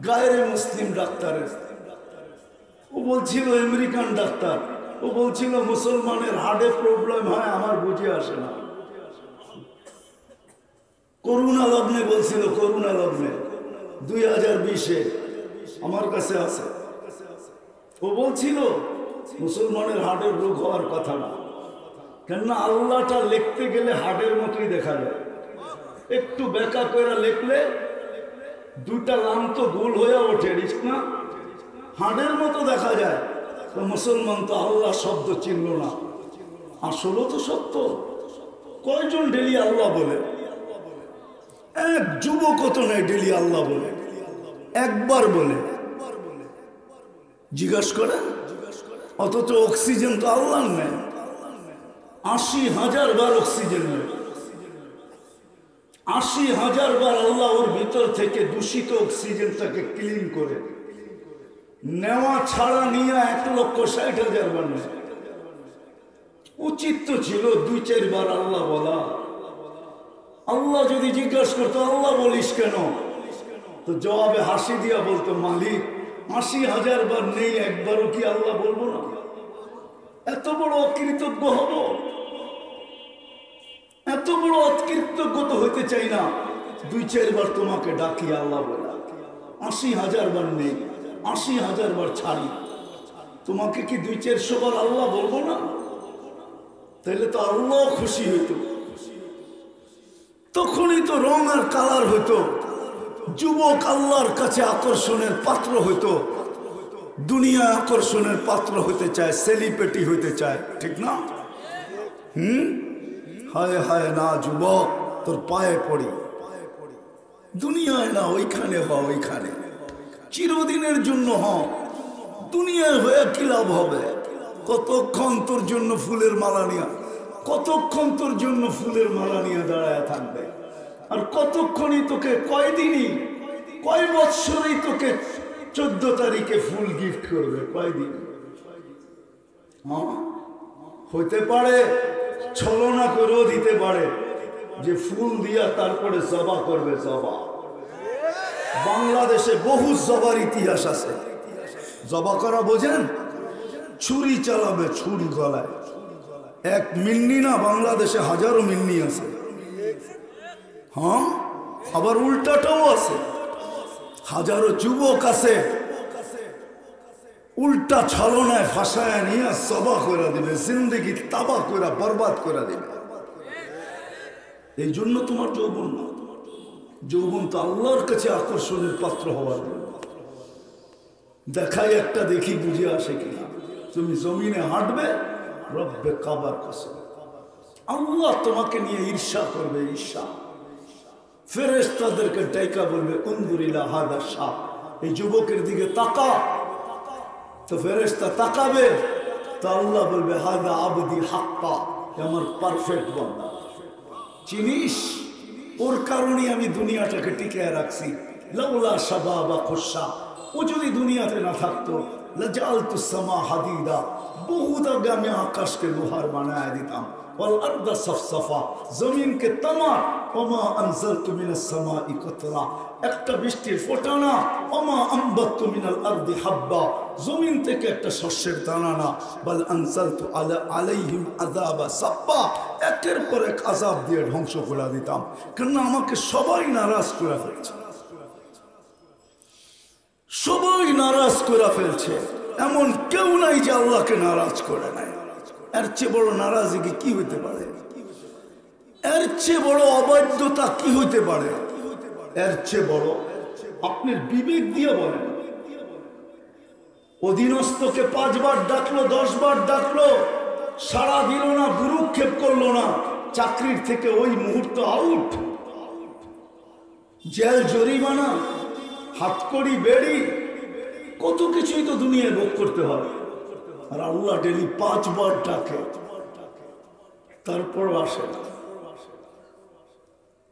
গায়রে মুসলিম ডাক্তারের। ও বলছিল আমেরিকান ডাক্তার, ও বলছিল মুসলমানের হার্টে প্রবলেম হয়, আমার বুঝে আসে না। করোনা লগ্নে বলছিল, করোনা লগ্নে 2020-এ আমার কাছে আছে। ও বলছিল মুসলমানের হার্টের রোগ হওয়ার কথা না, কেননা আল্লাহটা লিখতে গেলে হার্টের মতোই দেখা যায়। একটু বেকা করে লিখলে দুটা লাম তো গোল হয়ে ওঠে, ঠিক না? হাড়ের মতো দেখা যায়। তো মুসলমান তো আল্লাহ শব্দ চিনল না। আসলে তো সত্য। কয়জন ডেলি আল্লাহ বলে? এক যুবক তো নাই ডেলি আল্লাহ বলে, একবার বলে জিজ্ঞাসা করে। অথচ অক্সিজেন তো আল্লাহ নেয়, 80,000 বার অক্সিজেন নেয়, 80,000 বার আল্লাহ ওর ভিতর থেকে দূষিত অক্সিজেনটাকে ক্লিন করে নেওয়া ছাড়া নিয়ে 1,60,000 বার নেয়। উচিত তো ছিল 2-4 বার আল্লাহ বলা। আল্লাহ যদি জিজ্ঞাসা করতো আল্লাহ বলিস কেন, তো জবাবে হাসি দিয়া বলতো মালিক 80,000 বার নেই, একবারও কি আল্লাহ বলবো না? এত বড় অকৃতজ্ঞ হব? এত বড় অকৃতজ্ঞ তো হইতে চাই না। 2-4 বার তোমাকে ডাকি আল্লাহ বলা, 80,000 বার নেই, 80,000 বার ছাড়ি, তোমাকে কি 200-400 বার আল্লাহ বলবো না? তাহলে তো আল্লাহ খুশি হইতো, তখনই তো রং আর কালার হইতো, যুবক আল্লাহর কাছে আকর্ষণের পাত্র হইতো। দুনিয়া আকর্ষণের পাত্র হইতে চায়, সেলিব্রিটি হইতে চায়, ঠিক না? হায় হায় না যুবক, তোর পায়ে পড়ি, দুনিয়ায় না ওইখানে হ, ওইখানে চিরদিনের জন্য হ। দুনিয়ায় হয়ে কি লাভ হবে? কতক্ষণ তোর জন্য ফুলের মালা নিয়ে, কতক্ষণ তোর জন্য ফুলের মালা নিয়ে দাঁড়ায় থাকবে? আর কতক্ষণই তোকে, কয়দিনই, কয় বৎসরই তোকে 14 তারিখে ফুল গিফট করবে? কয়দিন? হইতে পারে ছলনা করেও দিতে পারে যে ফুল দিয়া তারপরে জবা করবে। জবা, বাংলাদেশে বহু জবার ইতিহাস আছে। জবা করা বোঝেন? ছুরি চালাবে, ছুরি গলায়। এক মিন্নি না, বাংলাদেশে হাজারো মিন্নি আছে। হ্যাঁ, আবার উল্টাটাও আছে। হাজারো যুবক আছে উল্টা ছলনায় ফাঁসায় নিয়ে জবা করে দিবে, জিন্দগি তাবা করে বরবাদ করে দিবে। এই জন্য তোমার যৌবন না, যৌবন তো আল্লাহর কাছে আকর্ষণের পাত্র হওয়ার জন্য। দেখাই একটা, দেখি বুঝে আসে কিনা। তুমি জমিনে হাঁটবে, রব্বে কাবার কসম, আল্লাহ তোমাকে নিয়ে ঈর্ষা করবে, ঈর্ষা। ফেরেশতাদেরকে ডাইকা বলবে উনজুর ইলা হাযা শাব, এই যুবকের দিকে তাকা। তো ফেরেশতা তাকাবে, তো আল্লাহ বলবে হাযা আবদি হাক্কা, আমার পারফেক্ট বান্দা। চিনিস? ওর কারণে আমি দুনিয়াটাকে টিকিয়ে রাখছি। লাউলা শাবাবা খুশা, ও যদি দুনিয়াতে না থাকতো লাজালতুস সামা হাদিদা, বহুত আগে আমি আকাশকে লোহার বানায় দিতাম। ওয়াল আরদা সাফসাফা, জমিনকে তামার। ওমা আনজালতু মিনাস সামাই কাতরা, একটা বৃষ্টির ফোঁটা না। ওমা আনবাতু মিনাল আরদি হাব্বা, জমিন থেকে একটা শস্যের দানা না। বাল আনজালতু আলাইহিম আযাবা সাব্বা, একের পর এক আযাব দিয়ে ধ্বংস করে দিতাম। কেন আমাকে সবাই নারাজ করে ফেলছে, সবাই নারাজ করে ফেলছে। এমন কেউ নাই যে আল্লাহকে নারাজ করে নাই। এর চেয়ে বড় নারাজগি কি হইতে পারে? এর চেয়ে বড় অবাধ্যতা কি হইতে পারে? এর চেয়ে বড়, আপনার বিবেক দিয়ে বলেন, অধীনস্থকে 5 বার ডাকলো, 10 বার ডাকলো, সাড়া দিল না, ভ্রুক্ষেপ করলো না, চাকরির থেকে ওই মুহূর্ত আউট। জেল, জরিমানা, হাতকড়ি, বেড়ি, কত কিছুই তো দুনিয়ায় ভোগ করতে হয়। আর আল্লাহ ডেলি 5 বার ডাকে, তারপর আসে না।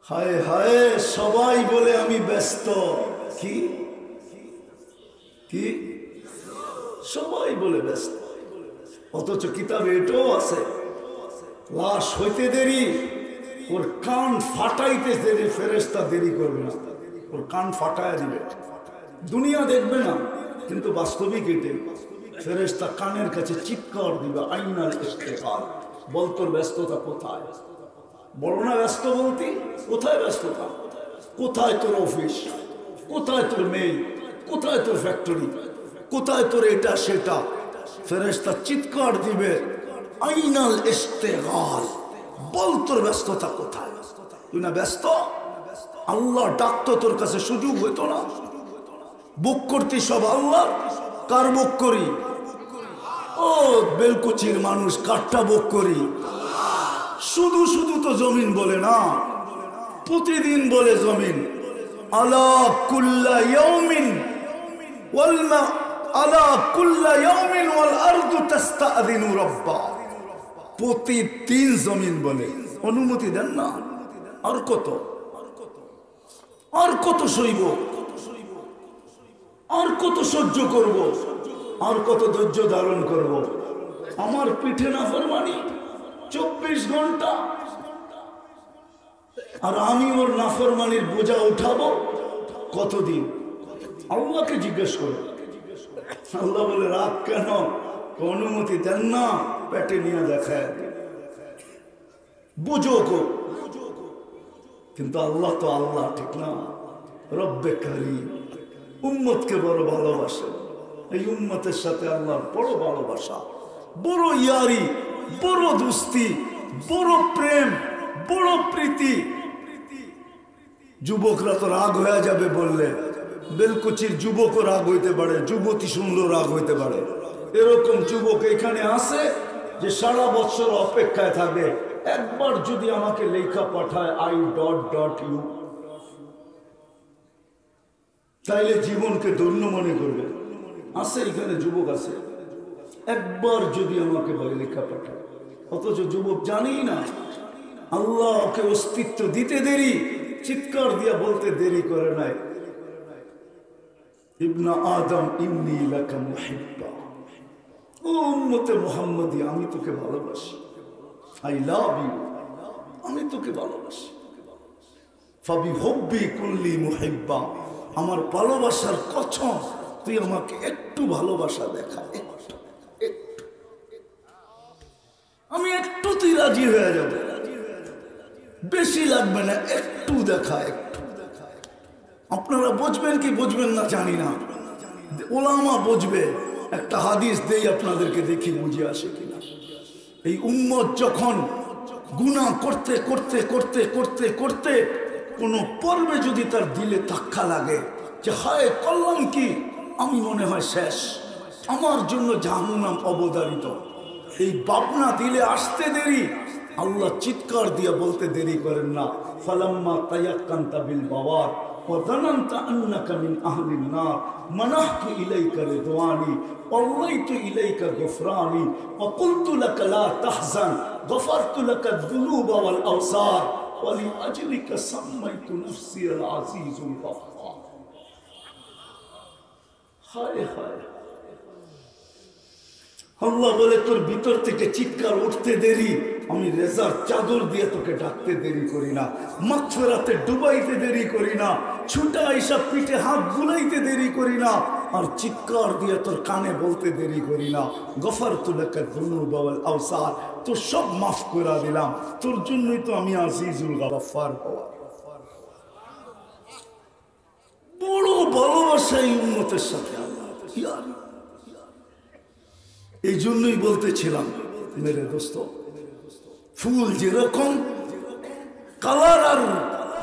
হায় হায়, সবাই বলে আমি ব্যস্ত। কি কি সবাই বলে ব্যস্ত, অথচ কিতাবে এটাও আছে, লাশ হইতে দেরি, ওর কান ফাটাইতে দেরি, ফেরেশতা দেরি করবে না, ওর কান ফাটায় দিবে। দুনিয়া দেখবে না, কিন্তু বাস্তবিক এটাই। ফেরেশতা কানের কাছে চিৎকার দিবে, আইনাল ইস্তেকাল, বল তোর ব্যস্ততা কোথায়? বড় না ব্যস্ত বলতে, কোথায় ব্যস্ততা? কোথায় তোর অফিস? কোথায় তোর মেইল? কোথায় তোর ফ্যাক্টরি? কোথায় তোর এটা সেটা? ফেরেশতা চিৎকার দিবে, আইনাল ইস্তেকাল, বল তোর ব্যস্ততা কোথায়? তুই না ব্যস্ত? আল্লাহ ডাকতো, তোর কাছে সুযোগ হইতো না? বুক করতি সব আল্লাহ, কার বুক করি? ও বেলকুচির মানুষ, কারটা বুক করি? শুধু শুধু তো জমিন বলে না, প্রতিদিন বলে জমিন। আলা কুল্লা ইয়াউমিন ওয়াল মা, আলা কুল্লা ইয়াউমিন ওয়াল আরদু তাস্তাযিনু রাব্বা, প্রতিদিন জমিন বলে। অনুমতি দেন না? আর কত, আর কত সইব? আর কত সহ্য করব, আর কত ধৈর্য ধারণ করব? আমার পিঠে নাফরমানি 24 ঘন্টা, আর আমি ওর নাফরমানির বোঝা উঠাবো কতদিন? আল্লাহকে জিজ্ঞেস করো। আল্লাহ বলে রাগ কেন? অনুমতি দেন না, পেটে নিয়ে দেখায় বুঝো কো। কিন্তু আল্লাহ তো আল্লাহ, ঠিক না? রব্বে কারীম উম্মতকে বড় ভালোবাসে। এই উম্মতের সাথে আল্লাহর বড় ভালোবাসা, বড় ইয়ারি, বড় দুস্তি, বড় প্রেম, বড় প্রীতি। যুবকরা তো রাগ হয়ে যাবে বললে, বেলকুচির যুবকও রাগ হইতে পারে, যুবতী শুনলেও রাগ হইতে পারে। এরকম যুবক এখানে আছে যে সারা বছর অপেক্ষায় থাকে, একবার যদি আমাকে লেখা পাঠায় I.U, তাইলে জীবনকে ধন্য মনে করবে। আছে এখানে যুবক আছে, একবার যদি আমাকে বলে লেখা পাঠায়, অথচ যুবক জানেই না আল্লাহ ওকে অস্তিত্ব দিতে দেরি, চিৎকার দিয়া বলতে দেরি করে নাই, ইবনা আদম ইন্নী লাকা মুহিব্বা, ও উম্মতে মুহাম্মাদি আমি তোকে ভালোবাসি, আই লাভ ইউ, আমি তোকে ভালোবাসি। ফাবি হুব্বি কুল্লি মুহিব্বা, আমার ভালোবাসার কসম তুই আমাকে একটু ভালোবাসা দেখা, একটু, আমি একটু তুই রাজি হয়ে যাব, বেশি লাগবে না, একটু দেখা, একটু। আপনারা বুঝবেন কি বুঝবেন না জানি না, ওলামা বুঝবে। একটা হাদিস দেই আপনাদেরকে, দেখি বুঝে আসে কিনা। এই উম্মত যখন গুনাহ করতে করতে করতে করতে করতে কোন পর্বে যদি তার দিলে ধাক্কা লাগে যে হায় করলাম কি, আমি মনে হয় শেষ, আমার জন্য জাহান্নাম অবধারিত, এই ভাবনা দিলে আসতে দেরি, আল্লাহ চিৎকার দিয়ে বলতে দেরি করেন না, ফালাম্মা তায়াক্কানতা বিল বাওয়ার ওয়া যানানতা আন্নাকা মিন আহলিন নার মানাহতু ইলাইকা রিদওয়ানি ওয়াল্লাইতু ইলাইকা গুফরানি ওয়া কুলতু লাকা লা তাহজান গফারতু লাকা যুনুবা ওয়াল আওসার ওয়া লিআজলিকা সাম্মাইতু নাফসি আল আজিজুল গফফার। হায় হায়, আল্লাহ বলে তোর ভিতর থেকে চিৎকার উঠতে দেরি, আমি রেজার চাদর দিয়ে তোকে ডাকতে দেরি করি না, মাগফিরাতে ডুবাইতে দেরি করি না, ছুটা আইসা পিঠে হাত বুলাইতে দেরি করি না, আর চিৎকার দিয়ে তোর কানে বলতে দেরি করি না, গফারতু লাকা যুনুবা ওয়াল আওসার, তোর সব মাফ করে দিলাম, তোর জন্যই তো আমি আজিজুল গফফার হওয়া। বড় ভালোবাসা এই উম্মতের সাথে আল্লাহ। এই জন্যই বলতেছিলাম মেরে দোস্ত, ফুল যেরকম কালার আর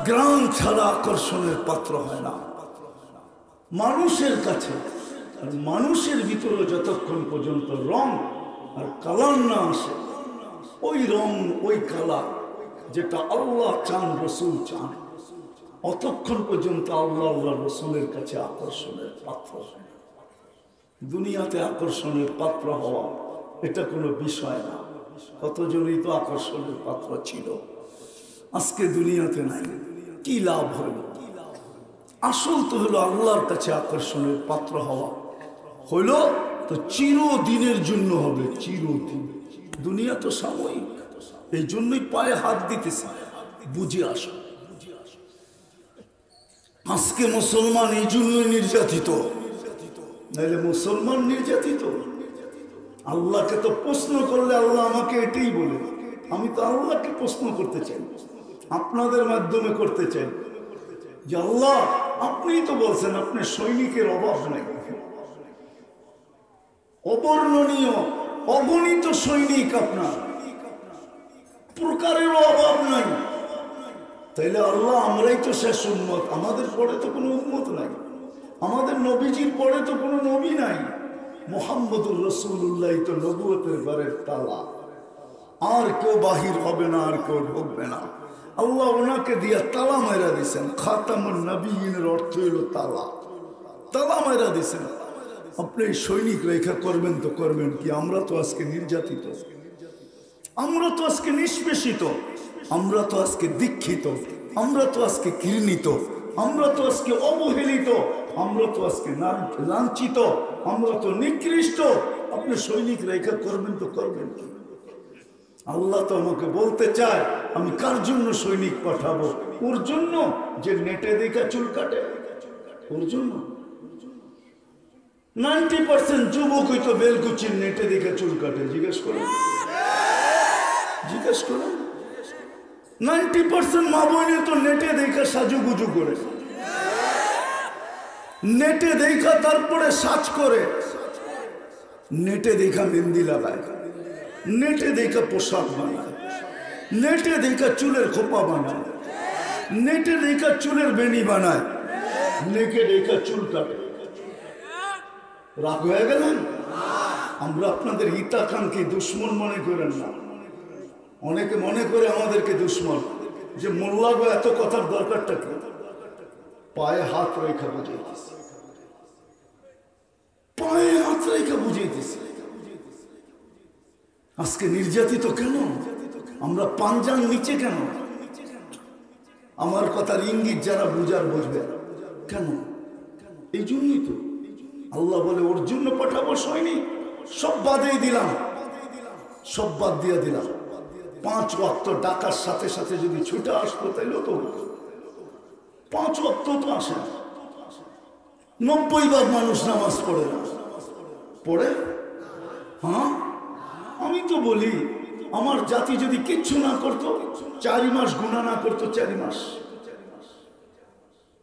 গ্রাম ছাড়া আকর্ষণের পাত্র হয় না মানুষের কাছে, আর মানুষের ভিতরে যতক্ষণ পর্যন্ত রং আর কালার না আসে, ওই রং ওই কালার যেটা আল্লাহ চান, রসুল চান, অতক্ষণ পর্যন্ত আল্লাহ আল্লাহ রসুলের কাছে আকর্ষণের পাত্র হয় না। দুনিয়াতে আকর্ষণের পাত্র হওয়া এটা কোনো বিষয় না, কতজনই তো আকর্ষণের পাত্র ছিল, আজকে দুনিয়াতে নাই, কি লাভ হলো? আসল তো হলো আল্লাহর কাছে আকর্ষণের পাত্র হওয়া, হইলো তো চিরদিনের জন্য হবে, চিরদিন। দুনিয়া তো সাময়িক, এই জন্যই পায়ে হাত দিতেছে, বুঝে আসো। আজকে মুসলমান এই জন্যই নির্যাতিত, নাহলে মুসলমান নির্যাতিত। আল্লাহকে তো প্রশ্ন করলে আল্লাহ আমাকে এটাই বলে, আমি তো আল্লাহকে প্রশ্ন করতে চাই, আপনাদের মাধ্যমে করতে চাই যে আল্লাহ আপনিই তো বলছেন আপনার সৈনিকের অভাব নাই, অবর্ণনীয় অগণিত সৈনিক আপনার, প্রকারের অভাব নাই, তাইলে আল্লাহ আমরাই তো শেষ উম্মত, আমাদের পরে তো কোনো উম্মত নাই, আমাদের নবীজির পরে তো কোনো নবী নাই, মুহাম্মদুর রাসূলুল্লাহ তো নবুয়তের ঘরের তালা, আর কেউ বাহির হবে না, আর কেউ ঢুকবে না। আল্লাহ ওনাকে দিয়া তালা মাইরা দিয়েছেন, খাতামুন নবীনের অর্থ হইল তালা, তালা মাইরা দিয়েছেন। আপনি সৈনিক রেখা করবেন তো করবেন কি? আমরা তো আজকে নির্যাতিত, আমরা তো আজকে নিষ্পেষিত, আমরা তো আজকে দীক্ষিত, আমরা তো আজকে ঘৃণিত, আমরা তো আজকে অবহেলিত, আমরা তো আজকে লাঞ্ছিত, আমরা তো নিকৃষ্ট। আপনি সৈনিক রেখা করবেন তো করবেন কি? আল্লাহ তো আমাকে বলতে চায় আমি কার জন্য সৈনিক পাঠাবো? ওর জন্য যে নেটে দেখা চুল কাটে, ওর জন্য। 90% যুবকই তো বেলকুচির নেটে দেখা চুল কাটে। জিজ্ঞেস করেন, জিজ্ঞেস করেন। 90% মা বোনে তো নেটে দেখা সাজুগুজু করে, নেটে দেখা তারপরে সাজ করে, নেটে দেখা মেহেন্দি লাগায়, নেটে দেখা পোশাক বানায়, নেটে দেখা চুলের খোপা বানায়, নেটে দেখা চুলের বেনি বানায়, নেটে দেখা চুল কাটে। রাগ হয়ে গেলেন? আমরা আপনাদের হিতাকাঙ্ক্ষী, দুশ্মন মনে করেন না। অনেকে মনে করে আমাদেরকে দুশ্মন, যে মোল্লা গো এত কথার দরকারটা কি? পায়ে হাত রেখা বুঝাইতেছে, পায়ে হাত রেখা বুঝাইতেছে। আজকে নির্যাতিত কেন? আমরা পাঞ্জার নিচে কেন? আমার কথার ইঙ্গিত যারা বুঝার বুঝবে কেন? এই জন্যই তো আল্লাহ বলে ওর জন্য পাঠাবো সৈনিক। সব বাদেই দিলাম, সব বাদ দিয়ে দিলাম। 5 ওয়াক্ত ডাকার সাথে সাথে যদি ছুটে আসতো তাইলেও তো 5 ওয়াক্ত তো আসে না। 90% মানুষ নামাজ পড়ে না, পড়ে? হ্যাঁ, আমি তো বলি আমার জাতি যদি কিচ্ছু না করতো, 4 মাস গুনাহ না করতো, 4 মাস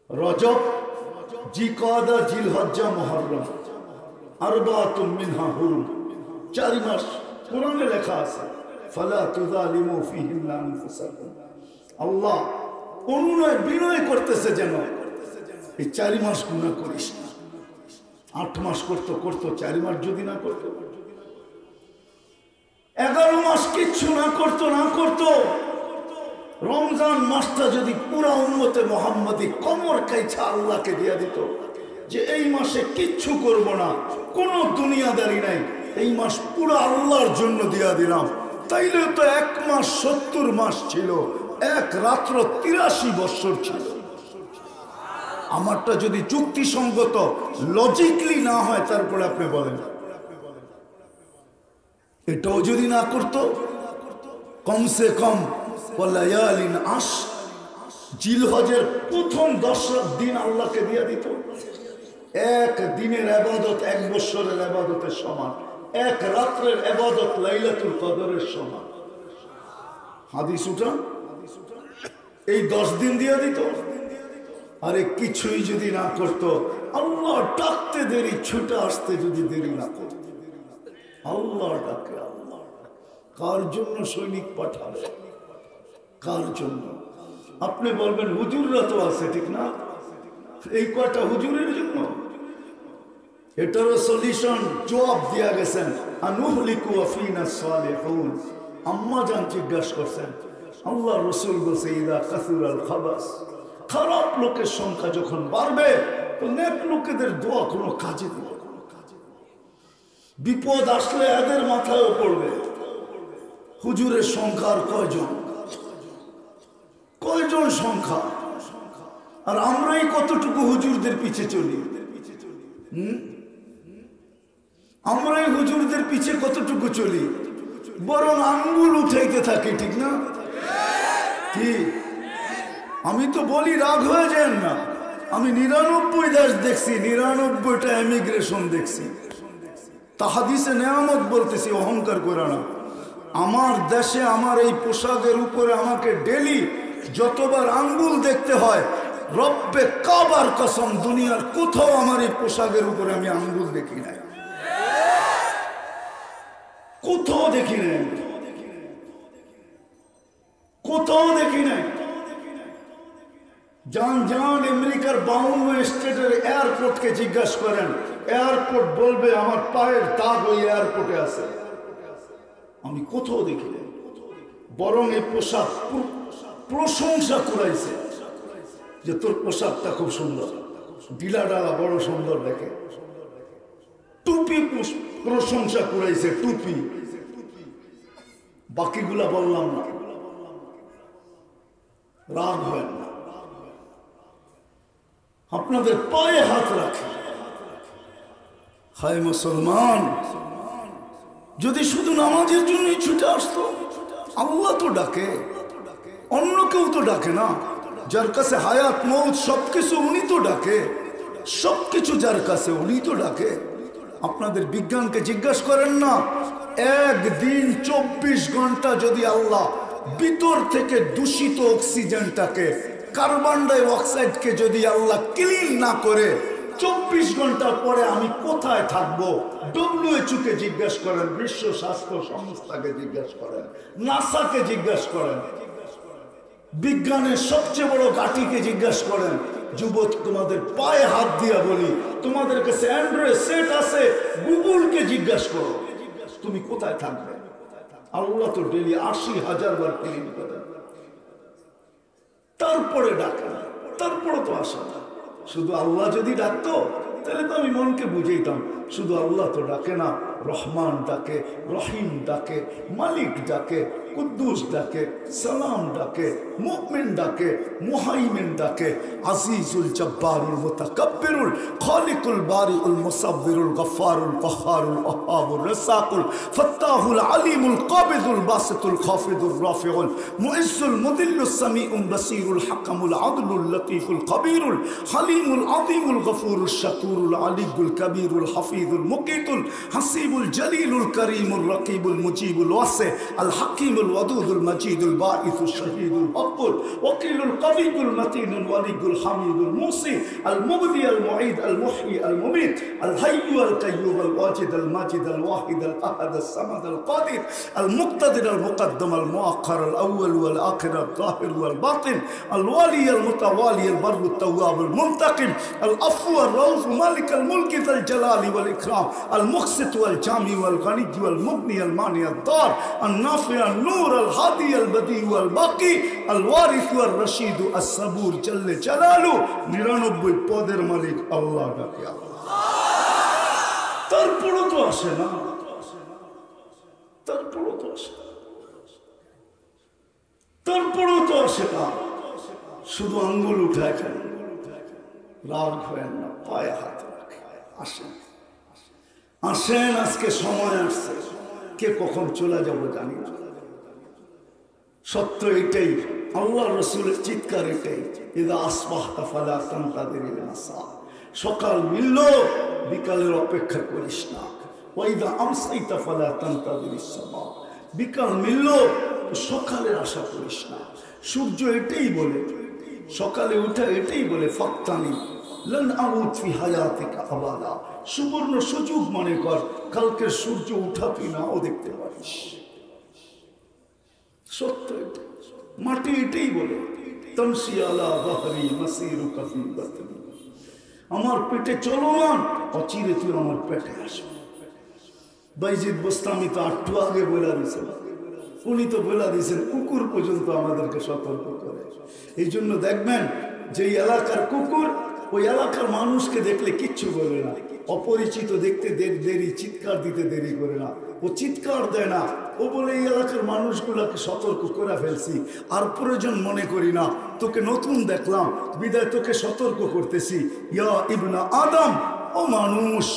রজব, জিকাদা, জিলহজ্জা, মুহররম, আরবাতুম মিনহা হুরুম, 4 মাস কোরআনে লেখা আছে। ফালা তুযালিমু ফীহিন্না আনফুসাকুম। আল্লাহ অনুনয় বিনয় করতেছে যেন এই 4 মাস গুনাহ করিস না। 8 মাস করতো, 4 মাস যদি না করতো, 11 মাস কিচ্ছু না করতো, রমজান মাসটা যদি পুরা উম্মতে মুহাম্মাদি কমর কাইছা আল্লাহকে দিয়ে দিত যে এই মাসে কিচ্ছু করব না, কোনো দুনিয়াদারি নাই, এই মাস পুরা আল্লাহর জন্য দিয়া দিলাম, তাইলে তো 1 মাস 70 মাস ছিল, 1 রাত্র 83 বছর ছিল। আমারটা যদি যুক্তিসঙ্গত লজিকলি না হয়, তারপরে আপনি বলেন এটাও যদি না করতো, কমসে কম ওয়ালায়ালিন আশ, জিলহজের প্রথম 10 দিন আল্লাহকে দিয়ে দিত। 1 দিনের ইবাদত 1 বছরের ইবাদতের সমান, 1 রাত্রের ইবাদত লাইলাতুল কদরের সমান। হাদিস উঠা, এই 10 দিন দিয়ে দিত। আরে কিছুই যদি না করতো, আল্লাহ ডাকতে দেরি, ছুটে আসতে যদি দেরি না করতো, আল্লাহ ডাকে, আল্লাহ কার জন্য সৈনিক পাঠাবে? কার জন্য? আপনি বলবেন হুজুররা তো আছে, ঠিক না? এই কয়টা হুজুরের জন্য? এটারও সলিউশন জবাব দিয়া গেছেন। আনুহলিকু আফিনা সালিহুন। আম্মা জান জিজ্ঞাসা করছেন, আল্লাহ রসুল বলছে ইদা কাসুরাল খাবাস, খারাপ লোকের সংখ্যা যখন বাড়বে তো নেক লোকেদের দোয়া কোনো কাজে দিবে। বিপদ আসলে এদের মাথায়ও পড়বে। হুজুরের সংখ্যা আর কয়জন? কয়জন সংখ্যা? আর আমরাই কতটুকু হুজুরদের পিছে চলি? আমরাই হুজুরদের পিছে কতটুকু চলি? বরং আঙ্গুল উঠাইতে থাকি, ঠিক না? কি আমি তো বলি, রাগ হয়ে যান না। আমি 99 দেশ দেখছি, 99টা এমিগ্রেশন দেখছি। তাহাদিসে নেয়ামত বলতেছি, অহংকার করে না। আমার দেশে আমার এই পোশাকের উপরে আমাকে ডেলি যতবার আঙ্গুল দেখতে হয়, রব্বে কাবার কসম দুনিয়ার কোথাও আমার এই পোশাকের উপরে আমি আঙ্গুল দেখি নাই, কোথাও দেখি নাই, কোথাও দেখি নাই। যান আমেরিকার 52 স্টেটের এয়ারপোর্টকে জিজ্ঞাসা করেন, এয়ারপোর্ট বলবে আমার পায়ের দাগ ওই এয়ারপোর্টে আছে। আমি কোথাও দেখি নাই। বরং এই পোশাক প্রশংসা করাইছে যে তোর পোশাকটা খুব সুন্দর, ডিলা ডালা বড় সুন্দর দেখে। টুপি প্রশংসা করাইছে, টুপি। বাকিগুলা বললাম না, রাগ হয় না। আপনাদের পায়ে হাত রাখি। হায় মুসলমান, যদি শুধু নামাজের জন্যই ছুটে আসতো, আল্লাহ তো ডাকে, অন্য কেউ তো ডাকে না। যার কাছে হায়াত মৌত সবকিছু উনি তো ডাকে, সবকিছু যার কাছে উনি তো ডাকে। আপনাদের বিজ্ঞানকে জিজ্ঞাসা করেন না, একদিন 24 ঘন্টা যদি আল্লাহ ভিতর থেকে দূষিত অক্সিজেনটাকে, কার্বন ডাই অক্সাইডকে যদি আল্লাহ ক্লিন না করে 24 ঘন্টা পরে আমি কোথায় থাকবো? WHO কে জিজ্ঞাসা করেন, বিশ্ব স্বাস্থ্য সংস্থাকে জিজ্ঞাসা করেন, নাসাকে জিজ্ঞাসা করেন, বিজ্ঞানের সবচেয়ে বড় ঘাঁটিকে জিজ্ঞাসা করেন। যুবক, তোমাদের পায়ে হাত দিয়া বলি, তোমাদের কাছে অ্যান্ড্রয়েড সেট আছে, গুগলকে জিজ্ঞাসা করো তুমি কোথায় থাকবে। আল্লাহ তো ডেলি 80,000 বার ক্লিন করেন, তারপরে ডাকে, তারপরে তো আসে না। শুধু আল্লাহ যদি ডাকতো তাহলে তো আমি মনকে বুঝাইতাম, শুধু আল্লাহ তো ডাকে না, রহমান ডাকে, রহিম ডাকে, মালিক ডাকে, কুদ্দুস ডাকে, সালাম ডাকে, মুমিন ডাকে, মুহাইমিন ডাকে, আজিজুল জব্বারুল মুতাকাব্বিরুল খালিকুল বারিউল মুসাব্বিরুল গফফারুল কহ্হারুল ওয়াহাবুর রাসাকুল ফাত্তাহুল আলিমুল কাবিদুল বাসিতুল খাফিদুর রাফিউল মুইজ্জুল মুদিল্লুস সামিউল বাসিরুল হাকামুল আদলুল লতীফুল খবীরুল হালিমুল আযীমুল গফুরুশ শাকুরুল আলিয়ুল কবীরুল হাফিজুল মুকিতুল হাসিবুল জলিলুল করিমুল রকিবুল মুজিবুল ওয়াসি আল হাকিমুল ওয়াদুদুল মজিদুল বাঈসুশ শহীদুল হকুল ওয়াকিলুল কবিয়ুল মতিনুল ওয়ালিয়ুল হামিদুল মুসি আল মুবদি আল মুঈদ আল মুহয়ি আল মুমীত আল হাইয়্যু আল কাইয়্যুম আল ওয়াজিদ আল মাজিদ আল ওয়াহিদ আল আহাদ আল সামাদ আল কাদির আল মুক্তাদির আল মুকদ্দম আল মুআখ্খার আল আউয়াল ওয়াল আখির আল যাহির ওয়াল বাতিন আল ওয়ালি আল মুতাওয়ালি আল বরর আল তাওয়াব আল মুনতাকিম আল আফু আল রাউফ মালিক আল মুলকি যাল জালালি ওয়াল ইকরাম আল মুকসিত ওয়াল জামি ওয়াল গনি ওয়াল মুগনি আল মানি আল দার আল নাফি আল নূর আল হাদি আল বদি ওয়াল বাকি আল ওয়ারিস ওয়াল রশিদ আস সাবুর জাল্লে জালালু। 99 পদের মালিক আল্লাহ ডাকে আল্লাহ, তারপরও তো আসে না, তারপরও তো আসে, তারপরও তো আসে না। শুধু আঙ্গুল উঠায় খান, রাগ হয় না, পায়ে হাত রাখে। আসেন, আসেন, আজকে সময় আসছে, কে কখন চলে যাব জানি না। সত্য এটাই, আল্লাহ রসুলের চিৎকার এটাই, ইদা আসবাহতা ফালা তানতাদিরিল মাসা। সকাল মিলল, বিকালের অপেক্ষা করিস না। ওয়াইদা আমসাইতা ফালা তানতাদিরিস সাবা। বিকাল মিলল, সকালের আশা করিস না। সূর্য এটাই বলে, সকালে উঠা এটাই বলে, ফাক্তানি লান আউদ ফি হায়াতিকা আবাদা। সুবর্ণ সুযোগ মনে কর, কালকে সূর্য উঠা তুই নাও দেখতে পারিস। সত্য এটা, মাটি এটাই বলে, তামশি আলা যাহরি মাসিরুকা ফি বাতনি। আমার পেটে চলমান, অচিরে তুই আমার পেটে আসবে। বাইজিদ বোস্তামি তো একটু আগে বলে দিয়েছেন, উনি তো বলে দিয়েছেন, কুকুর পর্যন্ত আমাদেরকে সতর্ক করে। এই জন্য দেখবেন যে এলাকার কুকুর ওই এলাকার মানুষকে দেখলে কিচ্ছু বলে না, অপরিচিত দেখতে দেরি, চিৎকার দিতে দেরি করে না, ও চিৎকার দেয় না, ও বলে এই এলাকার মানুষগুলোকে সতর্ক করে ফেলছি, আর প্রয়োজন মনে করি না, তোকে নতুন দেখলাম বিদায় তোকে সতর্ক করতেছি। ইয়া ইবনা আদম, ও মানুষ,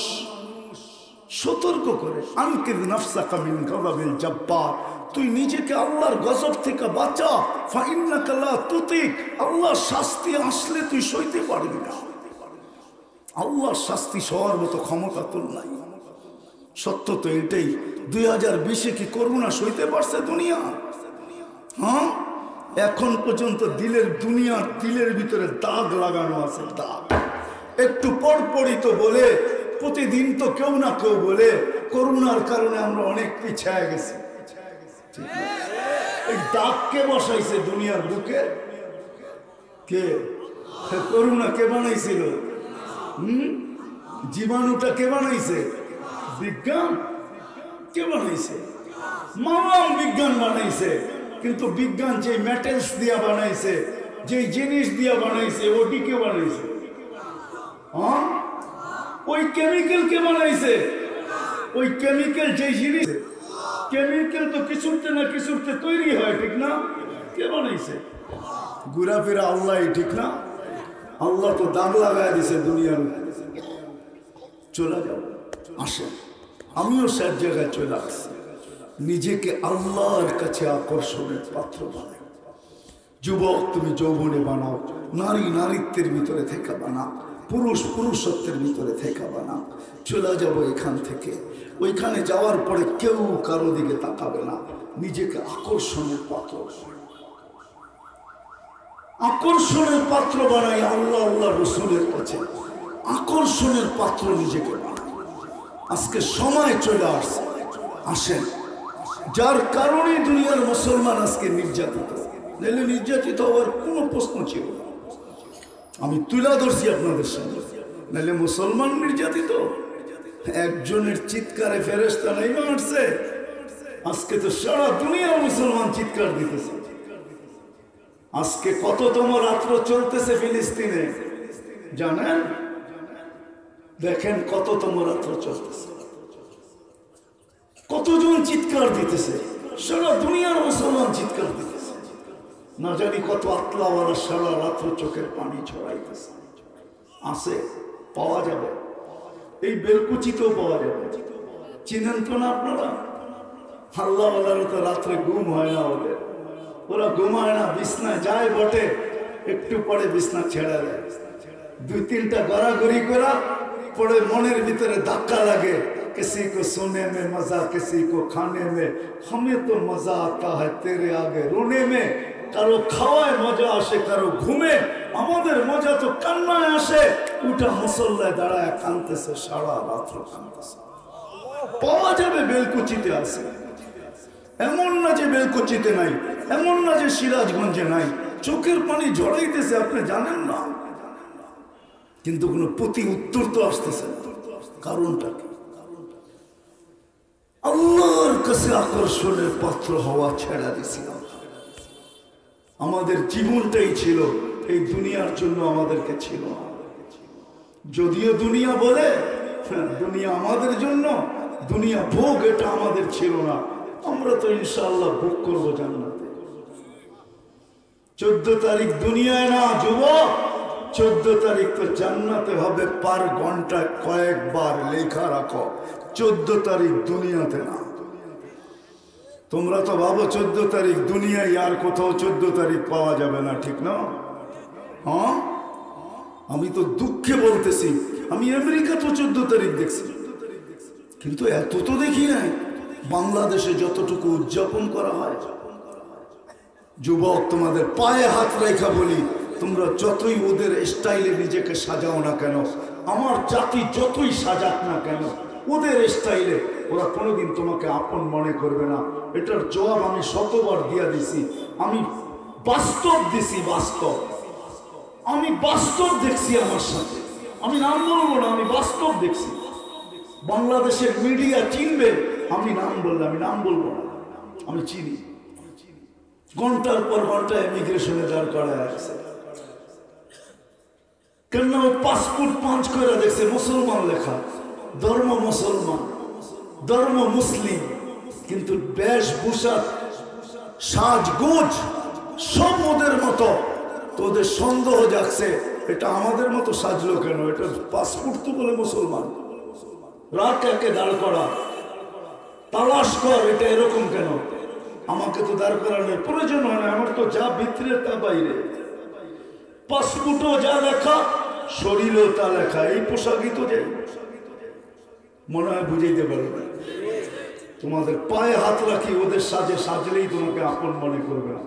সতর্ক করে, আনকিদ নাফসাকা মিন গাযাবিল জাব্বার। তুই নিজেকে আল্লাহর গজব থেকে বাঁচা। ফাইন্নাকা লা তুতিক, আল্লাহর শাস্তি আসলে তুই সইতে পারবি না। আল্লাহর শাস্তি সবার মতো ক্ষমতা তোর নাই। সত্য তো এটাই। 2020-এ কি করোনা সইতে পারছে দুনিয়া? হ্যাঁ, এখন পর্যন্ত দিলের ভিতরে দাগ লাগানো আছে, দাগ। একটু পরপরই তো বলে, প্রতিদিন তো কেউ না কেউ বলে করোনার কারণে আমরা অনেক পিছায় গেছি। এই দাগ কে বসাইছে দুনিয়ার বুকে? কে? করোনা কে বানাইছিল? জীবাণুটা কে বানাইছে? বিজ্ঞান। কে বানাইছে? মানব বিজ্ঞান বানাইছে। কিন্তু বিজ্ঞান যে মেটেরিয়ালস দিয়া বানাইছে, যে জিনিস দিয়া বানাইছে, ওটি কে বানাইছে? হ্যাঁ, ওই কেমিক্যাল কে বানাইছে? ওই কেমিক্যাল যে জিনিস, কেমিক্যাল তো কিছুতে না কিছুতে তৈরি হয়, ঠিক না? কে বানাইছে? ঘুরাফেরা আল্লাহ, ঠিক না? আল্লাহ তো দাগ লাগায় দিছে দুনিয়ার, চলে যাও। আসেন, আমিও সব জায়গায় চলে আসছি, নিজেকে আল্লাহর কাছে আকর্ষণের পাত্র বানাই। যুবক তুমি যৌবনে বানাও, নারী নারীত্বের ভিতরে থেকে বানাও, পুরুষ পুরুষত্বের ভিতরে থেকে বানাও। চলে যাব এখান থেকে, ওইখানে যাওয়ার পরে কেউ কারো দিকে তাকাবে না। নিজেকে আকর্ষণের পাত্র, আকর্ষণের পাত্র বানাই আল্লাহ আল্লাহ রসুলের কাছে, আকর্ষণের পাত্র নিজেকে বানাই। আজকে সময় চলে আসছে, আসেন, যার কারণে দুনিয়ার মুসলমান আজকে নির্যাতিত। নাহলে নির্যাতিত হওয়ার কোনো প্রশ্ন ছিল না, আমি তুলে ধরছি আপনাদের সামনে। নাহলে মুসলমান নির্যাতিত, একজনের চিৎকারে ফেরেশতা নাই মারছে, আজকে তো সারা দুনিয়ার মুসলমান চিৎকার দিতেছে। আজকে কততম রাত্র চলতেছে ফিলিস্তিনে জানেন? দেখেন কততম রাত্র চলতেছে, কতজন চিৎকার দিতেছে, সারা দুনিয়ার মুসলমান চিৎকার দিতেছে। না জানি কত আতলাওয়ালা সারা রাত্র চোখের পানি ছড়াইতেছে। আছে, পাওয়া যাবে, এই বেলকুচিতেও পাওয়া যাবে। চিনেন তো না আপনারা? আল্লাহওয়ালার তো রাত্রে ঘুম হয় না, ওরা ঘুমায় না, বিছনায় যায় বটে, একটু পরে বিছনা ছেড়ে দেয়, দুই তিনটা গড়াগড়ি করা পরে মনের ভিতরে ধাক্কা লাগে। किसी को सोने में मजा, किसी को खाने में, हमें तो मजा आता है तेरे आगे रोने में। কারো খাওয়ায় মজা আসে, কারো ঘুমে, আমাদের মজা তো কান্নায় আসে। উঠা মুসল্লায় দাঁড়ায় কাঁদতেছে, সারা রাত্র কাঁদতেছে। পাওয়া যাবে, বেলকুচিতে আছে। এমন না যে বেলকুচিতে নাই, এমন না যে সিরাজগঞ্জে নাই। চোখের পানি ঝরাইতেছে, আপনি জানেন না, কিন্তু কোনো প্রতি উত্তর তো আসতেছে না। কারণটা কি? আল্লাহর কাছে আকর্ষণের পাত্র হওয়া ছেড়ে দিয়েছিলাম। আমাদের জীবনটাই ছিল এই দুনিয়ার জন্য, আমাদেরকে ছিল না। যদিও দুনিয়া বলে দুনিয়া আমাদের জন্য, দুনিয়া ভোগ, এটা আমাদের ছিল না। আমরা তো ইনশাআল্লাহ ভোগ করবো জান্নাতে। 14 তারিখ দুনিয়ায় না যুবক, 14 তারিখ তো জান্নাতে হবে। পার ঘন্টায় কয়েকবার লেখা রাখো, 14 তারিখ দুনিয়াতে না। তোমরা তো ভাবো 14 তারিখ দুনিয়ায়, আর কোথাও 14 তারিখ পাওয়া যাবে না, ঠিক না? হ্যাঁ, আমি তো দুঃখে বলতেছি, আমি আমেরিকা তো 14 তারিখ দেখছি, কিন্তু এত তো দেখি নাই বাংলাদেশে যতটুকু উদযাপন করা হয়। যুবক, তোমাদের পায়ে হাত রেখা বলি, তোমরা যতই ওদের স্টাইলে নিজেকে সাজাও না কেন, আমার জাতি যতই সাজাক না কেন, ওদের স্টাইলে ওরা কোনোদিন তোমাকে আপন মনে করবে না। এটার জবাব আমি শতবার দিয়া দিছি। আমি বাস্তব দিছি, বাস্তব, আমি বাস্তব দেখছি আমার সাথে। আমি নাম বলবো না, আমি বাস্তব দেখছি। বাংলাদেশের মিডিয়া চিনবে, আমি নাম বললে আমি নাম বলবো না, আমি চিনি। ঘন্টার পর ঘন্টা ইমিগ্রেশনে দাঁড় করায় আসছে, কেন? পাসপোর্ট পাঞ্চ করে দেখছে মুসলমান লেখা, ধর্ম মুসলমান, ধর্ম মুসলিম, কিন্তু বেশভূষা, সাজগোজ সব ওদের মতো। তোদের সন্দেহ জাগছে, এটা আমাদের মতো সাজলো কেন? এটা পাসপোর্ট তো বলে মুসলমান। রাত একে দাঁড় করা, তালাশ কর, এটা এরকম কেন? আমাকে তো দাঁড় করানোর প্রয়োজন হয় না, আমার তো যা ভিতরে তা বাইরে। পাসপোর্টও যা লেখা, শরীরও তা লেখা, এই পোশাকই তো যাই। মনে হয় বুঝাইতে পারবে। তোমাদের পায়ে হাত রাখি, ওদের সাজে সাজলেই তোমাকে আপন মনে করবে না।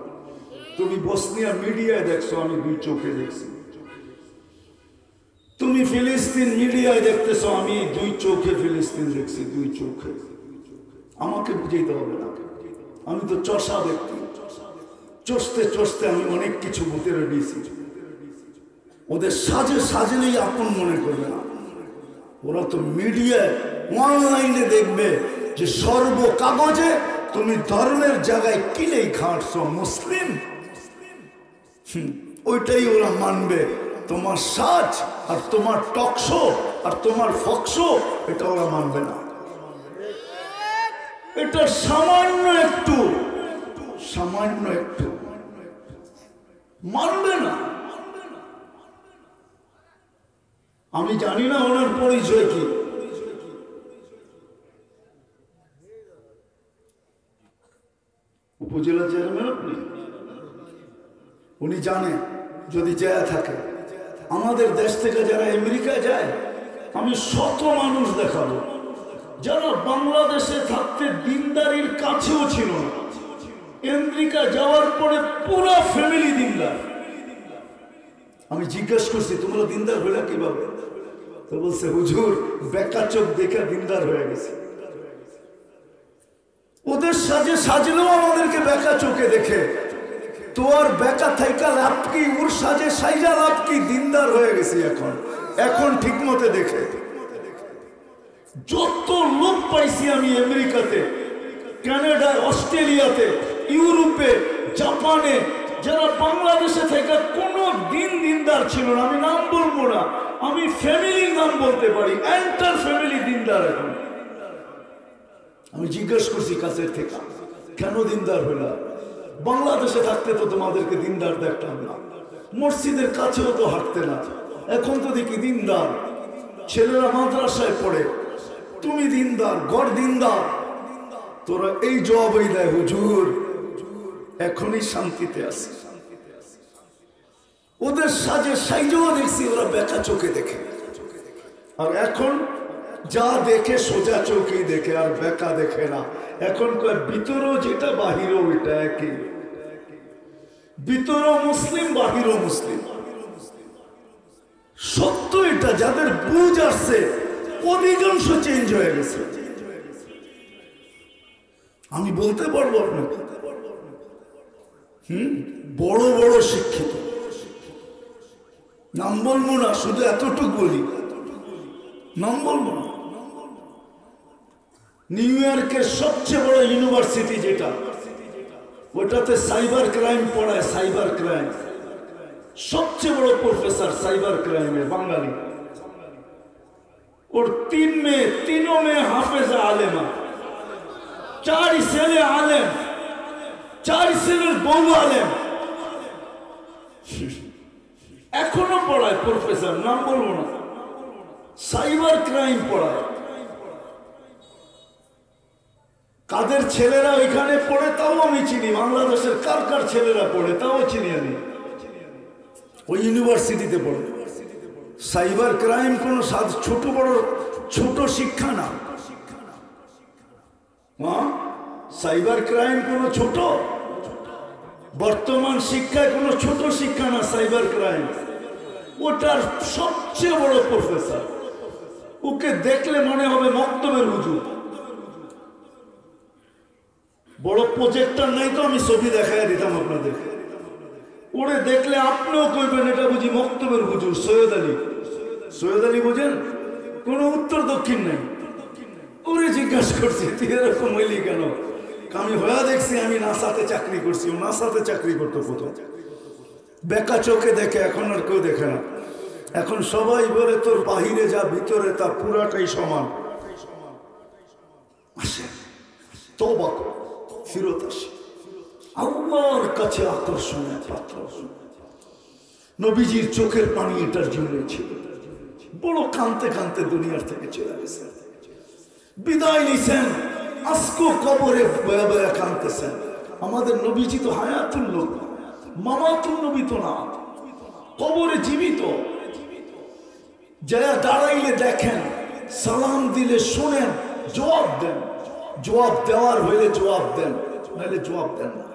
তুমি বসনিয়া মিডিয়ায় দেখছো, আমি 2 চোখে দেখছি। তুমি ফিলিস্তিন মিডিয়ায় দেখতেছো, আমি 2 চোখে ফিলিস্তিন দেখছি, 2 চোখে। আমাকে বুঝাইতে হবে না, আমি তো চষা ব্যক্তি। চষতে চষতে আমি অনেক কিছু ভিতরে দিয়েছি। ওদের সাজে সাজলেই আপন মনে করবে না। ওরা তো মিডিয়ায়, অনলাইনে দেখবে যে সর্বকাগজে তুমি ধর্মের জায়গায় কিলেই খাটছ মুসলিম, ওইটাই ওরা মানবে। তোমার সাজ আর তোমার টকশো আর তোমার ফকশো, এটা ওরা মানবে না। এটা সামান্য একটু, সামান্য একটু মানবে না। আমি জানি না ওনার পরিচয় কি। উপজেলা চেয়ারম্যান আপনি? উনি জানে যদি যায় থাকে আমাদের দেশ থেকে যারা আমেরিকা যায়, আমি শত মানুষ দেখাবো যারা বাংলাদেশে থাকতে দিনদারির কাছেও ছিল না, আমেরিকা যাওয়ার পরে পুরো ফ্যামিলি দিনদার। আমি জিজ্ঞেস করছি তোমরা দিনদার হইলা কিভাবে? তো বলছে হুজুর বেকা চোখ দেখে দিনদার হয়ে গেছে। ওদের সাজে সাজলেও আমাদেরকে বেকা চোখে দেখে, তো আর বেকা থাইকা লাভ কি, ওর সাজে সাইজা লাভ কি, দিনদার হয়ে গেছি এখন। এখন ঠিক মতে দেখে যত লোক পাইছি আমি আমেরিকাতে, কানাডায়, অস্ট্রেলিয়াতে, ইউরোপে, জাপানে, যারা বাংলাদেশে থেকে কোনো দিন দিনদার ছিল না। আমি নাম বলবো না, আমি ফ্যামিলির নাম বলতে পারি, এন্টার ফ্যামিলি দিনদার এখন। আমি জিজ্ঞেস করছি কাছের থেকে কেন দিনদার হইল? বাংলাদেশে থাকতে তো তোমাদেরকে দিনদার দেখতাম না, মসজিদের কাছেও তো হাঁটতে না, এখন তো দেখি দিনদার, ছেলেরা মাদ্রাসায় পড়ে, তুমি দিনদার, গড় দিনদার। তোরা এই জবাবই দেয় হুজুর এখনই শান্তিতে আছে। ওদের সাজে সাইজও দেখছি ওরা বেকা চোখে দেখে, আর এখন যা দেখে সোজা চোখেই দেখে, আর বেকা দেখে না। এখন ভিতরও যেটা বাহিরও ওইটা একই, ভিতরও মুসলিম বাহিরও মুসলিম। সত্য এটা, যাদের বুঝ আসছে অধিকাংশ চেঞ্জ হয়ে গেছে। আমি বলতে পারবো আপনাকে বড় বড় শিক্ষিত, নাম বলবো না, শুধু এতটুকু বলি, নাম বলবো না। নিউ ইয়র্কের সবচেয়ে বড় ইউনিভার্সিটি যেটা, ওটাতে সাইবার ক্রাইম পড়ায়, সাইবার ক্রাইম, সবচেয়ে বড় প্রফেসর সাইবার ক্রাইমে বাঙালি। ওর 3 মেয়ে, 3 মেয়ে হাফেজা আলেমা, 4 ছেলে আলেম, 4 ছেলের বউ আলেম, এখনো পড়ায় প্রফেসর, নাম বলবো না, সাইবার ক্রাইম পড়ায়। কাদের ছেলেরা ওইখানে পড়ে তাও আমি চিনি, বাংলাদেশের কার কার ছেলেরা পড়ে তাও চিনি আমি, ওই ইউনিভার্সিটিতে পড়ে। সাইবার ক্রাইম কোন ছোট বড় ছোট শিক্ষা না, সাইবার ক্রাইম কোন ছোট, বর্তমান শিক্ষায় কোন ছোট শিক্ষা না সাইবার ক্রাইম। ওটার সবচেয়ে বড় প্রফেসর, ওকে দেখলে মনে হবে মক্তবের হুজুর। বড় প্রজেক্টর নাই তো আমি ছবি দেখাই দিতাম আপনাদের, ওরে দেখলে আপনিও কইবেন এটা বুঝি মক্তবের হুজুর সৈয়দ আলী। সৈয়দ আলী বোঝেন? কোনো উত্তর দক্ষিণ নাই। ওরে জিজ্ঞাসা করছি তুই এরকম হইলি কেন? আমি হয়ে দেখছি আমি নাসাতে চাকরি করছি, ও নাসাতে চাকরি করতো প্রথম, বেকা চোখে দেখে, এখন আর কেউ দেখে না। এখন সবাই বলে তোর বাহিরে যা ভিতরে তা পুরাটাই সমান। আসে তওবা কর, ফিরত আসে, আল্লাহর কাছে আকর্ষণের পাত্র। নবীজির চোখের পানি এটার জন্য ছিল, বড় কাঁদতে কাঁদতে দুনিয়ার থেকে চলে গেছেন, বিদায় নিছেন, আজকে কবরে বয়া বয়া কাঁদতেছেন। আমাদের নবীজি তো হায়াতুল লোক, মামাতুল নবী তো না, কবরে জীবিত। যারা দাঁড়াইলে দেখেন, সালাম দিলে শোনেন, জবাব দেন, জবাব দেওয়ার হইলে জবাব দেন, নাহলে জবাব দেন না।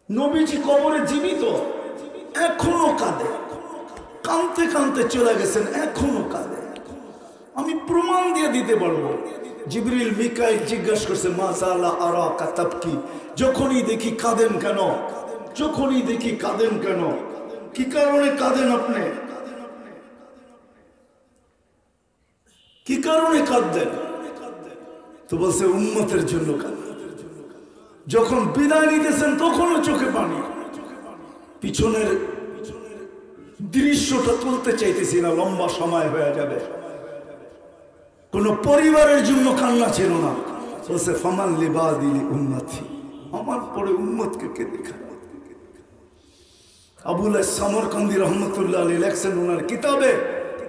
নবীজি কবরে জীবিত, এখনো কাঁদে, কাঁদতে কাঁদতে চলে গেছেন, এখনো কাঁদে। আমি প্রমাণ দিয়ে দিতে পারবো। জিবরিল মিকাইল জিজ্ঞাসা করছে মাযালা আরাকা তাবকি, যখনই দেখি কাঁদেন কেন, যখনই দেখি কাঁদেন কেন, কি কারণে কাঁদেন আপনি, কি কারণে কাঁদেন? তো বলছে উম্মতের জন্য কাঁদেন। যখন বিদায় নিতেছেন তখনও চোখে পানি। পিছনের দৃশ্যটা তুলতে চাইতেছি না, লম্বা সময় হয়ে যাবে। কোন পরিবারের জন্য কান্না ছিল না, বলছে ফামান লিবাদিলি উম্মতি, আমার পরে উম্মতকে কে দেখাবে। আবুল সামরকান্দি রহমতুল্লাহ আলাইহি লেখছেন ওনার কিতাবে,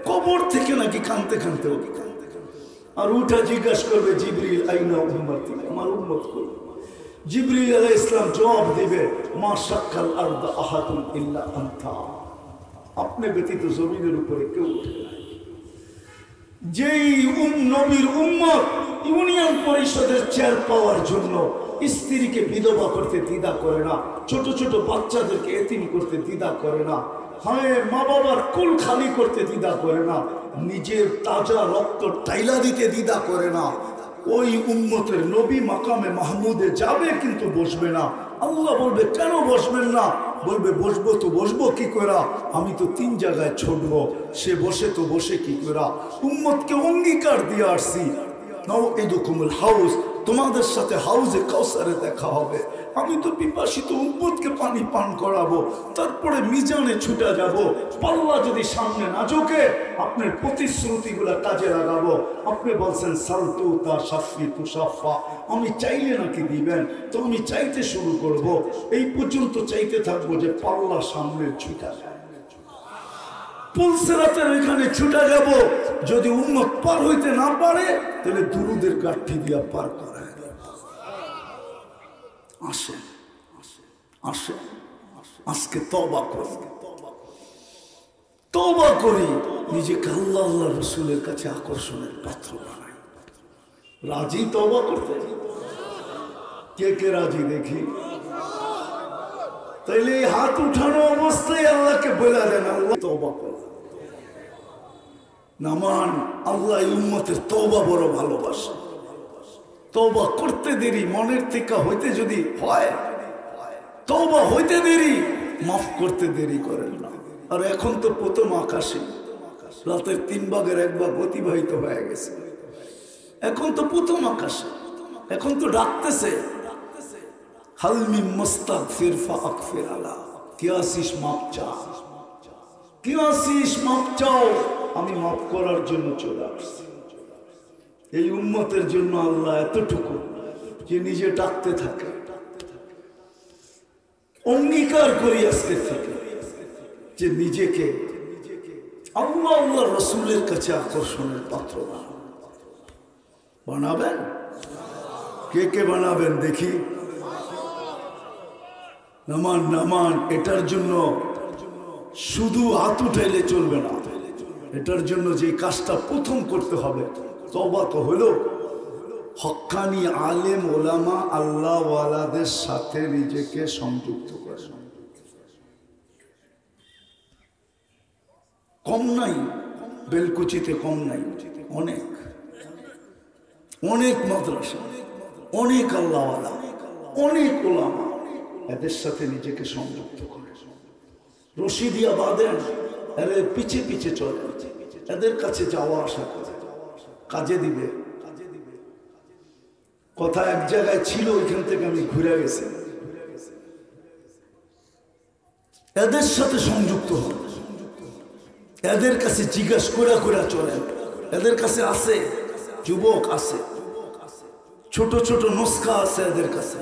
কবর থেকে নাকি কানতে কানতে ওকে আর উঠা জিজ্ঞাসা করবে জিবরিল আইনা উম্মতি, আমার উম্মত কই? জিবরিল আলাইহিস সালাম জবাব দিবে মা শাক্কাল আরদ আহাদুন ইল্লা আনতা, আপনি ব্যতীত জমিনের উপরে কেউ ওঠে না। যেই নবীর উম্মত ইউনিয়ন পরিষদের চেয়ার পাওয়ার জন্য স্ত্রীকে বিধবা করতে দ্বিধা করে না, ছোট ছোট বাচ্চাদেরকে এতিম করতে দ্বিধা করে না, হ্যাঁ মা বাবার কুল খালি করতে দ্বিধা করে না, নিজের তাজা রক্ত টাইলা দিতে দ্বিধা করে না, ওই উম্মতের নবী মাকামে মাহমুদে যাবে কিন্তু বসবে না। আল্লাহ বলবে কেন বসবেন না? বলবে বসবো তো বসবো কি করে, আমি তো 3 জায়গায় ছুটবো, সে বসে তো বসে কি করে। উম্মতকে অঙ্গীকার দিয়ে আসছি, নাও ইদুকুমুল হাউস, তোমাদের সাথে হাউজে কাউসারে দেখা হবে, আমি তো পিপাসিত উম্মতকে পানি পান করাবো, তারপরে মিজানে ছুটে যাব। পাল্লা যদি সামনে না ঝোঁকে আপনার প্রতিশ্রুতিগুলা কাজে লাগাবো। আপনি বলছেন সালতু তা সাফি তুষাফা, আমি চাইলে নাকি দিবেন, তো আমি চাইতে শুরু করব, এই পর্যন্ত চাইতে থাকবো যে পাল্লা সামনে ছুটা যায়, পুলসেরাতের এখানে ছুটা যাব। যদি উম্মত পার হইতে না পারে তাহলে দুরুদের গাঠি দিয়া পার করা। আসেন আসেন আজকে তওবা করি, তওবা করি, নিজেকে আল্লাহ আল্লাহ রসুলের কাছে আকর্ষণের পাত্র বানাই। রাজি তওবা করতে? কে কে রাজি দেখি? তাইলে এই হাত উঠানো অবস্থায় আল্লাহকে বলে দেন আল্লাহ তওবা কর। নামান আল্লাহ উম্মতের তওবা বড় ভালোবাসে। তওবা করতে দেরি, মনের থেকে হইতে যদি হয়, তওবা হইতে দেরি, মাফ করতে দেরি করেন না। আর এখন তো প্রথম আকাশে রাতের 3 ভাগের 1 ভাগ অতিবাহিত হয়ে গেছে, এখন তো প্রথম আকাশে, এখন তো ডাকতেছে হালমি মুস্তাগফির ফাগফির আলা, কি আসিস মাপ চা, কি আসিস মাপ চাও, আমি মাফ করার জন্য চলে আসছি। এই উম্মতের জন্য আল্লাহ এতটুকু যে নিজে ডাকতে থাকে। অঙ্গীকার করি আজকে থেকে যে নিজেকে আল্লাহ আল্লাহ রসুলের কাছে আকর্ষণের পাত্র বানাবেন। কে কে বানাবেন দেখি? নামান নামান। এটার জন্য শুধু হাত উঠাইলে চলবে না, এটার জন্য যে কাজটা প্রথম করতে হবে, তওবা তো হলো, হক্কানি আলেম ওলামা আল্লাহ ওয়ালাদের সাথে নিজেকে সংযুক্ত করে। কম নাই, বেলকুচিতে কম নাই, অনেক অনেক মাদ্রাসা, অনেক আল্লাহওয়ালা, অনেক ওলামা, এদের সাথে নিজেকে সংযুক্ত করে। রশি দিয়া বাঁধেন, এদের পিছে পিছে চলে, এদের কাছে যাওয়া আসা করে, কাজে দিবে। কথা এক জায়গায় ছিল, ওইখান থেকে আমি ঘুরে গেছি। এদের সাথে সংযুক্ত হন, এদের কাছে জিজ্ঞাসা করে করে চলেন। এদের কাছে আছে যুবক, আছে ছোট ছোট নুসখা আছে এদের কাছে।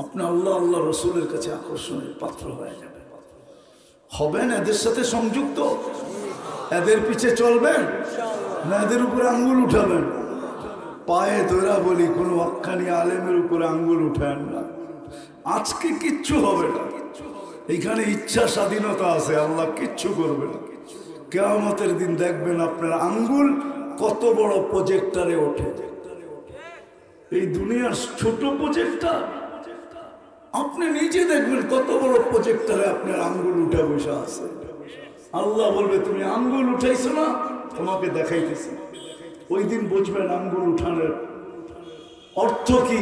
আপনি আল্লাহ আল্লাহ রসুলের কাছে আকর্ষণের পাত্র হয়ে যাবেন, হবেন এদের সাথে সংযুক্ত। এদের পিছে চলবেন না এদের উপরে আঙ্গুল উঠাবেন? পায়ে ধরা বলি, কোনো হক্কানি আলেমের উপরে আঙ্গুল উঠান না, আজকে কিচ্ছু হবে না। এইখানে ইচ্ছা স্বাধীনতা আছে, আল্লাহ কিচ্ছু করবে না। কিয়ামতের দিন দেখবেন আপনার আঙ্গুল কত বড় প্রজেক্টরে ওঠে। এই দুনিয়ার ছোট প্রজেক্টর, আপনি নিজে দেখবেন কত বড় প্রজেক্টরে আপনার আঙ্গুল উঠে বসে আছে। আল্লাহ বলবে তুমি আঙ্গুল উঠাইছো না, তোমাকে দেখাইতেছি। ওই দিন বুঝবেন আঙ্গুল উঠানোর অর্থ কি,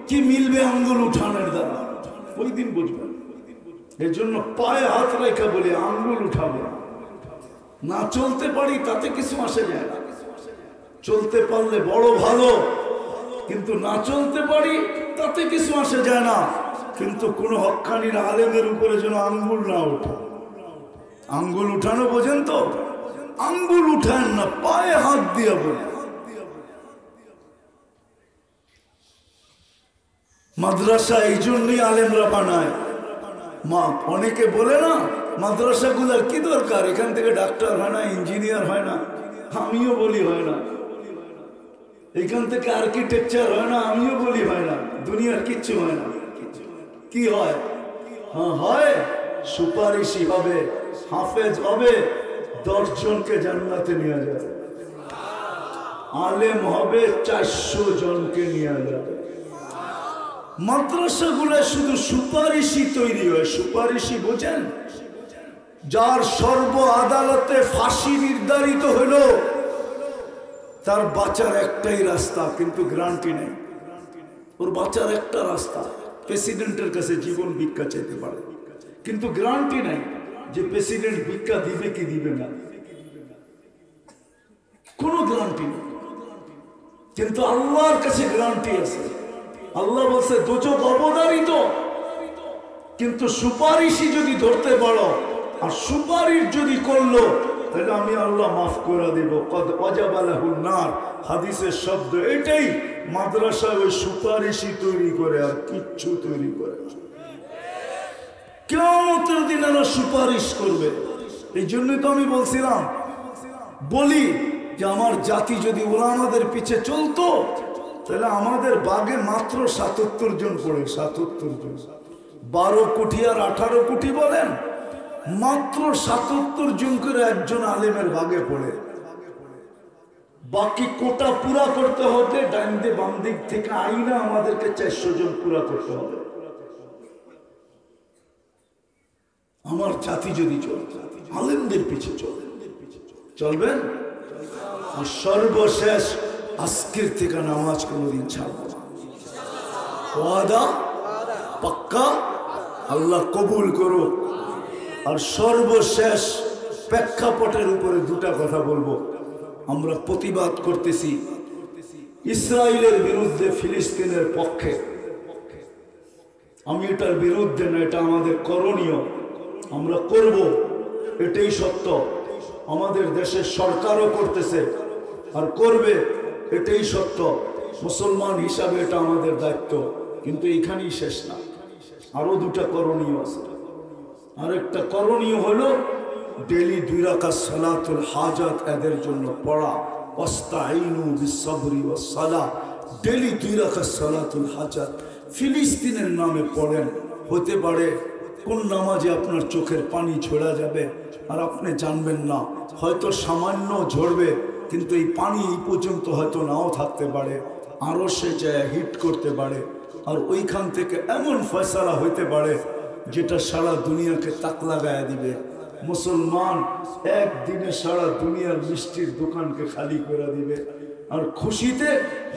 কি মিলবে আঙ্গুল উঠানোর দ্বারা, ওই দিন বুঝবেন। এর জন্য পায়ে হাত রেখা বলে আঙ্গুল উঠাবো না। চলতে পারি তাতে কিছু আসে যায় না, চলতে পারলে বড় ভালো, কিন্তু না চলতে পারি তাতে কিছু আসে যায় না। কিন্তু কোন হক্কানির আলেমের উপরে যেন আঙ্গুল না ওঠে। আঙ্গুল উঠানো বোঝেন তো? আঙ্গুল উঠান না, পায়ে হাত দিয়ে বলে। মাদ্রাসা এই জন্যই আলেমরা বানায়, মা অনেকে বলে না মাদ্রাসাগুলোর কি দরকার, এখান থেকে ডাক্তার হয় না, ইঞ্জিনিয়ার হয় না। আমিও বলি হয় না। এখান থেকে আর্কিটেকচার হয় না, আমিও বলি হয় না। দুনিয়ার কিচ্ছু হয় না। কি হয়? হ্যাঁ হয়, সুপারিশি হবে, হাফেজ হবে, 10 জনকে জান্নাতে নিয়ে যাবে। আলেম হবে, 400 জনকে নিয়ে যাবে। মাদ্রাসাগুলো শুধু সুপারিশি তৈরি হয়। সুপারিশি বোঝেন? যার সর্ব আদালতে ফাঁসি নির্ধারিত হলো, তার বাঁচার একটাই রাস্তা, কিন্তু গ্যারান্টি নেই। ওর বাঁচার একটা রাস্তা, প্রেসিডেন্টের কাছে জীবন ভিক্ষা চাইতে পারে, কিন্তু গ্যারান্টি নাই যে প্রেসিডেন্ট ভিক্ষা দিবে কি দিবে না, কোনো গ্যারান্টি নেই। কিন্তু আল্লাহর কাছে গ্যারান্টি আছে। আল্লাহ বলছে দোজখ অবধারিত, কিন্তু সুপারিশি যদি ধরতে পারো আর সুপারিশ যদি করলো, তাহলে আমি আল্লাহ মাফ করে দিব। কদ ওয়াজাবা লাহুন নার, হাদিসের শব্দ এটাই। মাদ্রাসায় ওই সুপারিশই তৈরি করে, আর কিচ্ছু তৈরি করে না। কিয়ামতের দিন এরা সুপারিশ করবে। এই জন্যই তো আমি বলছিলাম, বলি যে আমার জাতি যদি উলামাদের পিছে চলতো, তাহলে আমাদের বাগে মাত্র 77 জন পড়ে। 77 জন, 12 কোটি আর 18 কোটি বলেন, মাত্র 77 জন করে একজন আলেমের ভাগে পড়ে। বাকি কোটা পুরা করতে হতে ডাইন দিক বাম দিক থেকে আইনা আমাদেরকে 400 জন পুরা করতে হবে। আমার জাতি যদি চলবে, আলেমদের পিছে চলবেন। আর সর্বশেষ, আজকের থেকে নামাজ কোনোদিন ছাড়ব না। ওয়াদা পাক্কা, আল্লাহ কবুল করো। আর সর্বশেষ প্রেক্ষাপটের উপরে দুটা কথা বলবো। আমরা প্রতিবাদ করতেছি ইসরায়েলের বিরুদ্ধে, ফিলিস্তিনের পক্ষে। আমি এটার বিরুদ্ধে না, এটা আমাদের করণীয়, আমরা করব, এটাই সত্য। আমাদের দেশের সরকারও করতেছে আর করবে, এটাই সত্য। মুসলমান হিসাবে এটা আমাদের দায়িত্ব। কিন্তু এখানেই শেষ না, আরো দুটা করণীয় আছে। আরেকটা করণীয় হলো ডেলি 2 রাকাত সালাতুল হাজাত এদের জন্য পড়া। ওয়াস্তাইনু বিসসবরি ওয়াস সালাহ, ডেলি 2 রাকাত সালাতুল হাজাত ফিলিস্তিনের নামে পড়েন। হতে পারে কোন নামাজে আপনার চোখের পানি ঝরা যাবে আর আপনি জানবেন না, হয়তো সামান্য ঝরবে, কিন্তু এই পানি এই পর্যন্ত হয়তো নাও থাকতে পারে, আরো সে যায় হিট করতে পারে। আর ওইখান থেকে এমন ফয়সালা হইতে পারে যেটা সারা দুনিয়াকে তাক লাগায় দিবে। মুসলমান একদিনে সারা দুনিয়ার মিষ্টির দোকানকে খালি করে দিবে। আর খুশিতে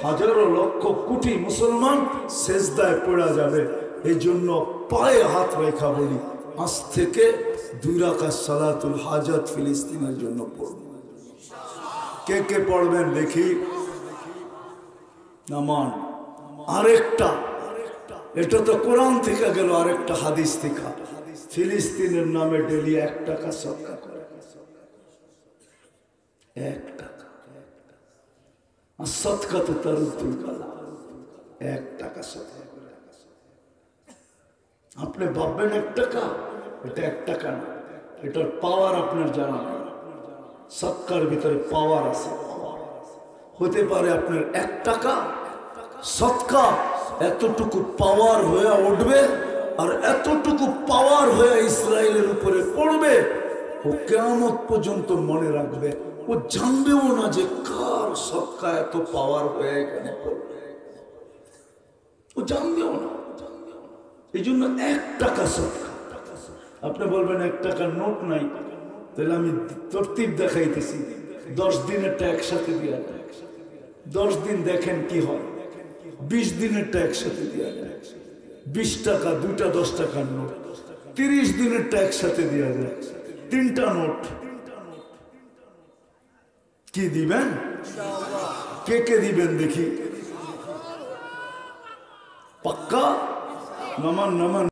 হাজারো লক্ষ কোটি মুসলমান সেজদায় পড়া যাবে। এই জন্য পায়ে হাত রেখা বলি, আজ থেকে 2 রাকাত সালাতুল হাজাত ফিলিস্তিনের জন্য পড়ব। কে কে পড়বেন দেখি? নামান। আরেকটা, এটা তো কোরআন থেকে গেল, আরেকটা হাদিস থেকে। ফিলিস্তিনের নামে ডেলি 1 টাকা সদকা করে। 1 টাকা। আর সদকা তো তারুদ্দুল কালা, 1 টাকা সদকা করে। আপনি ভাববেন 1 টাকা, এটা 1 টাকা না, এটার পাওয়ার আপনার জানা নেই। সদকার ভিতরে পাওয়ার আছে। হতে পারে আপনার 1 টাকা সদকা এতটুকু পাওয়ার হয়ে উঠবে, আর এতটুকু পাওয়ার হয়ে ইসরায়েলের উপরে পড়বে। ও কিয়ামত পর্যন্ত মনে রাখবে, ও জানবেও না যে কার সদকা এত পাওয়ার হয়ে এখানে পড়বে, ও জানবেও না। এই জন্য 1 টাকা সদকা। আপনি বলবেন 1 টাকার নোট নাই, তাহলে আমি তরতিব দেখাইতেছি। 10 দিনেরটা একসাথে দিয়া যায়। 10 দিন দেখেন কি হয়। 20 দিনেরটা একসাথে দেওয়া যায়। 20 টাকা 2টা 10 টাকার নোট। 30 দিনেরটা একসাথে দেওয়া যায়, 3টা নোট। কি দিবেন? কে কে দিবেন দেখি? পাক্কা? নামান নামান।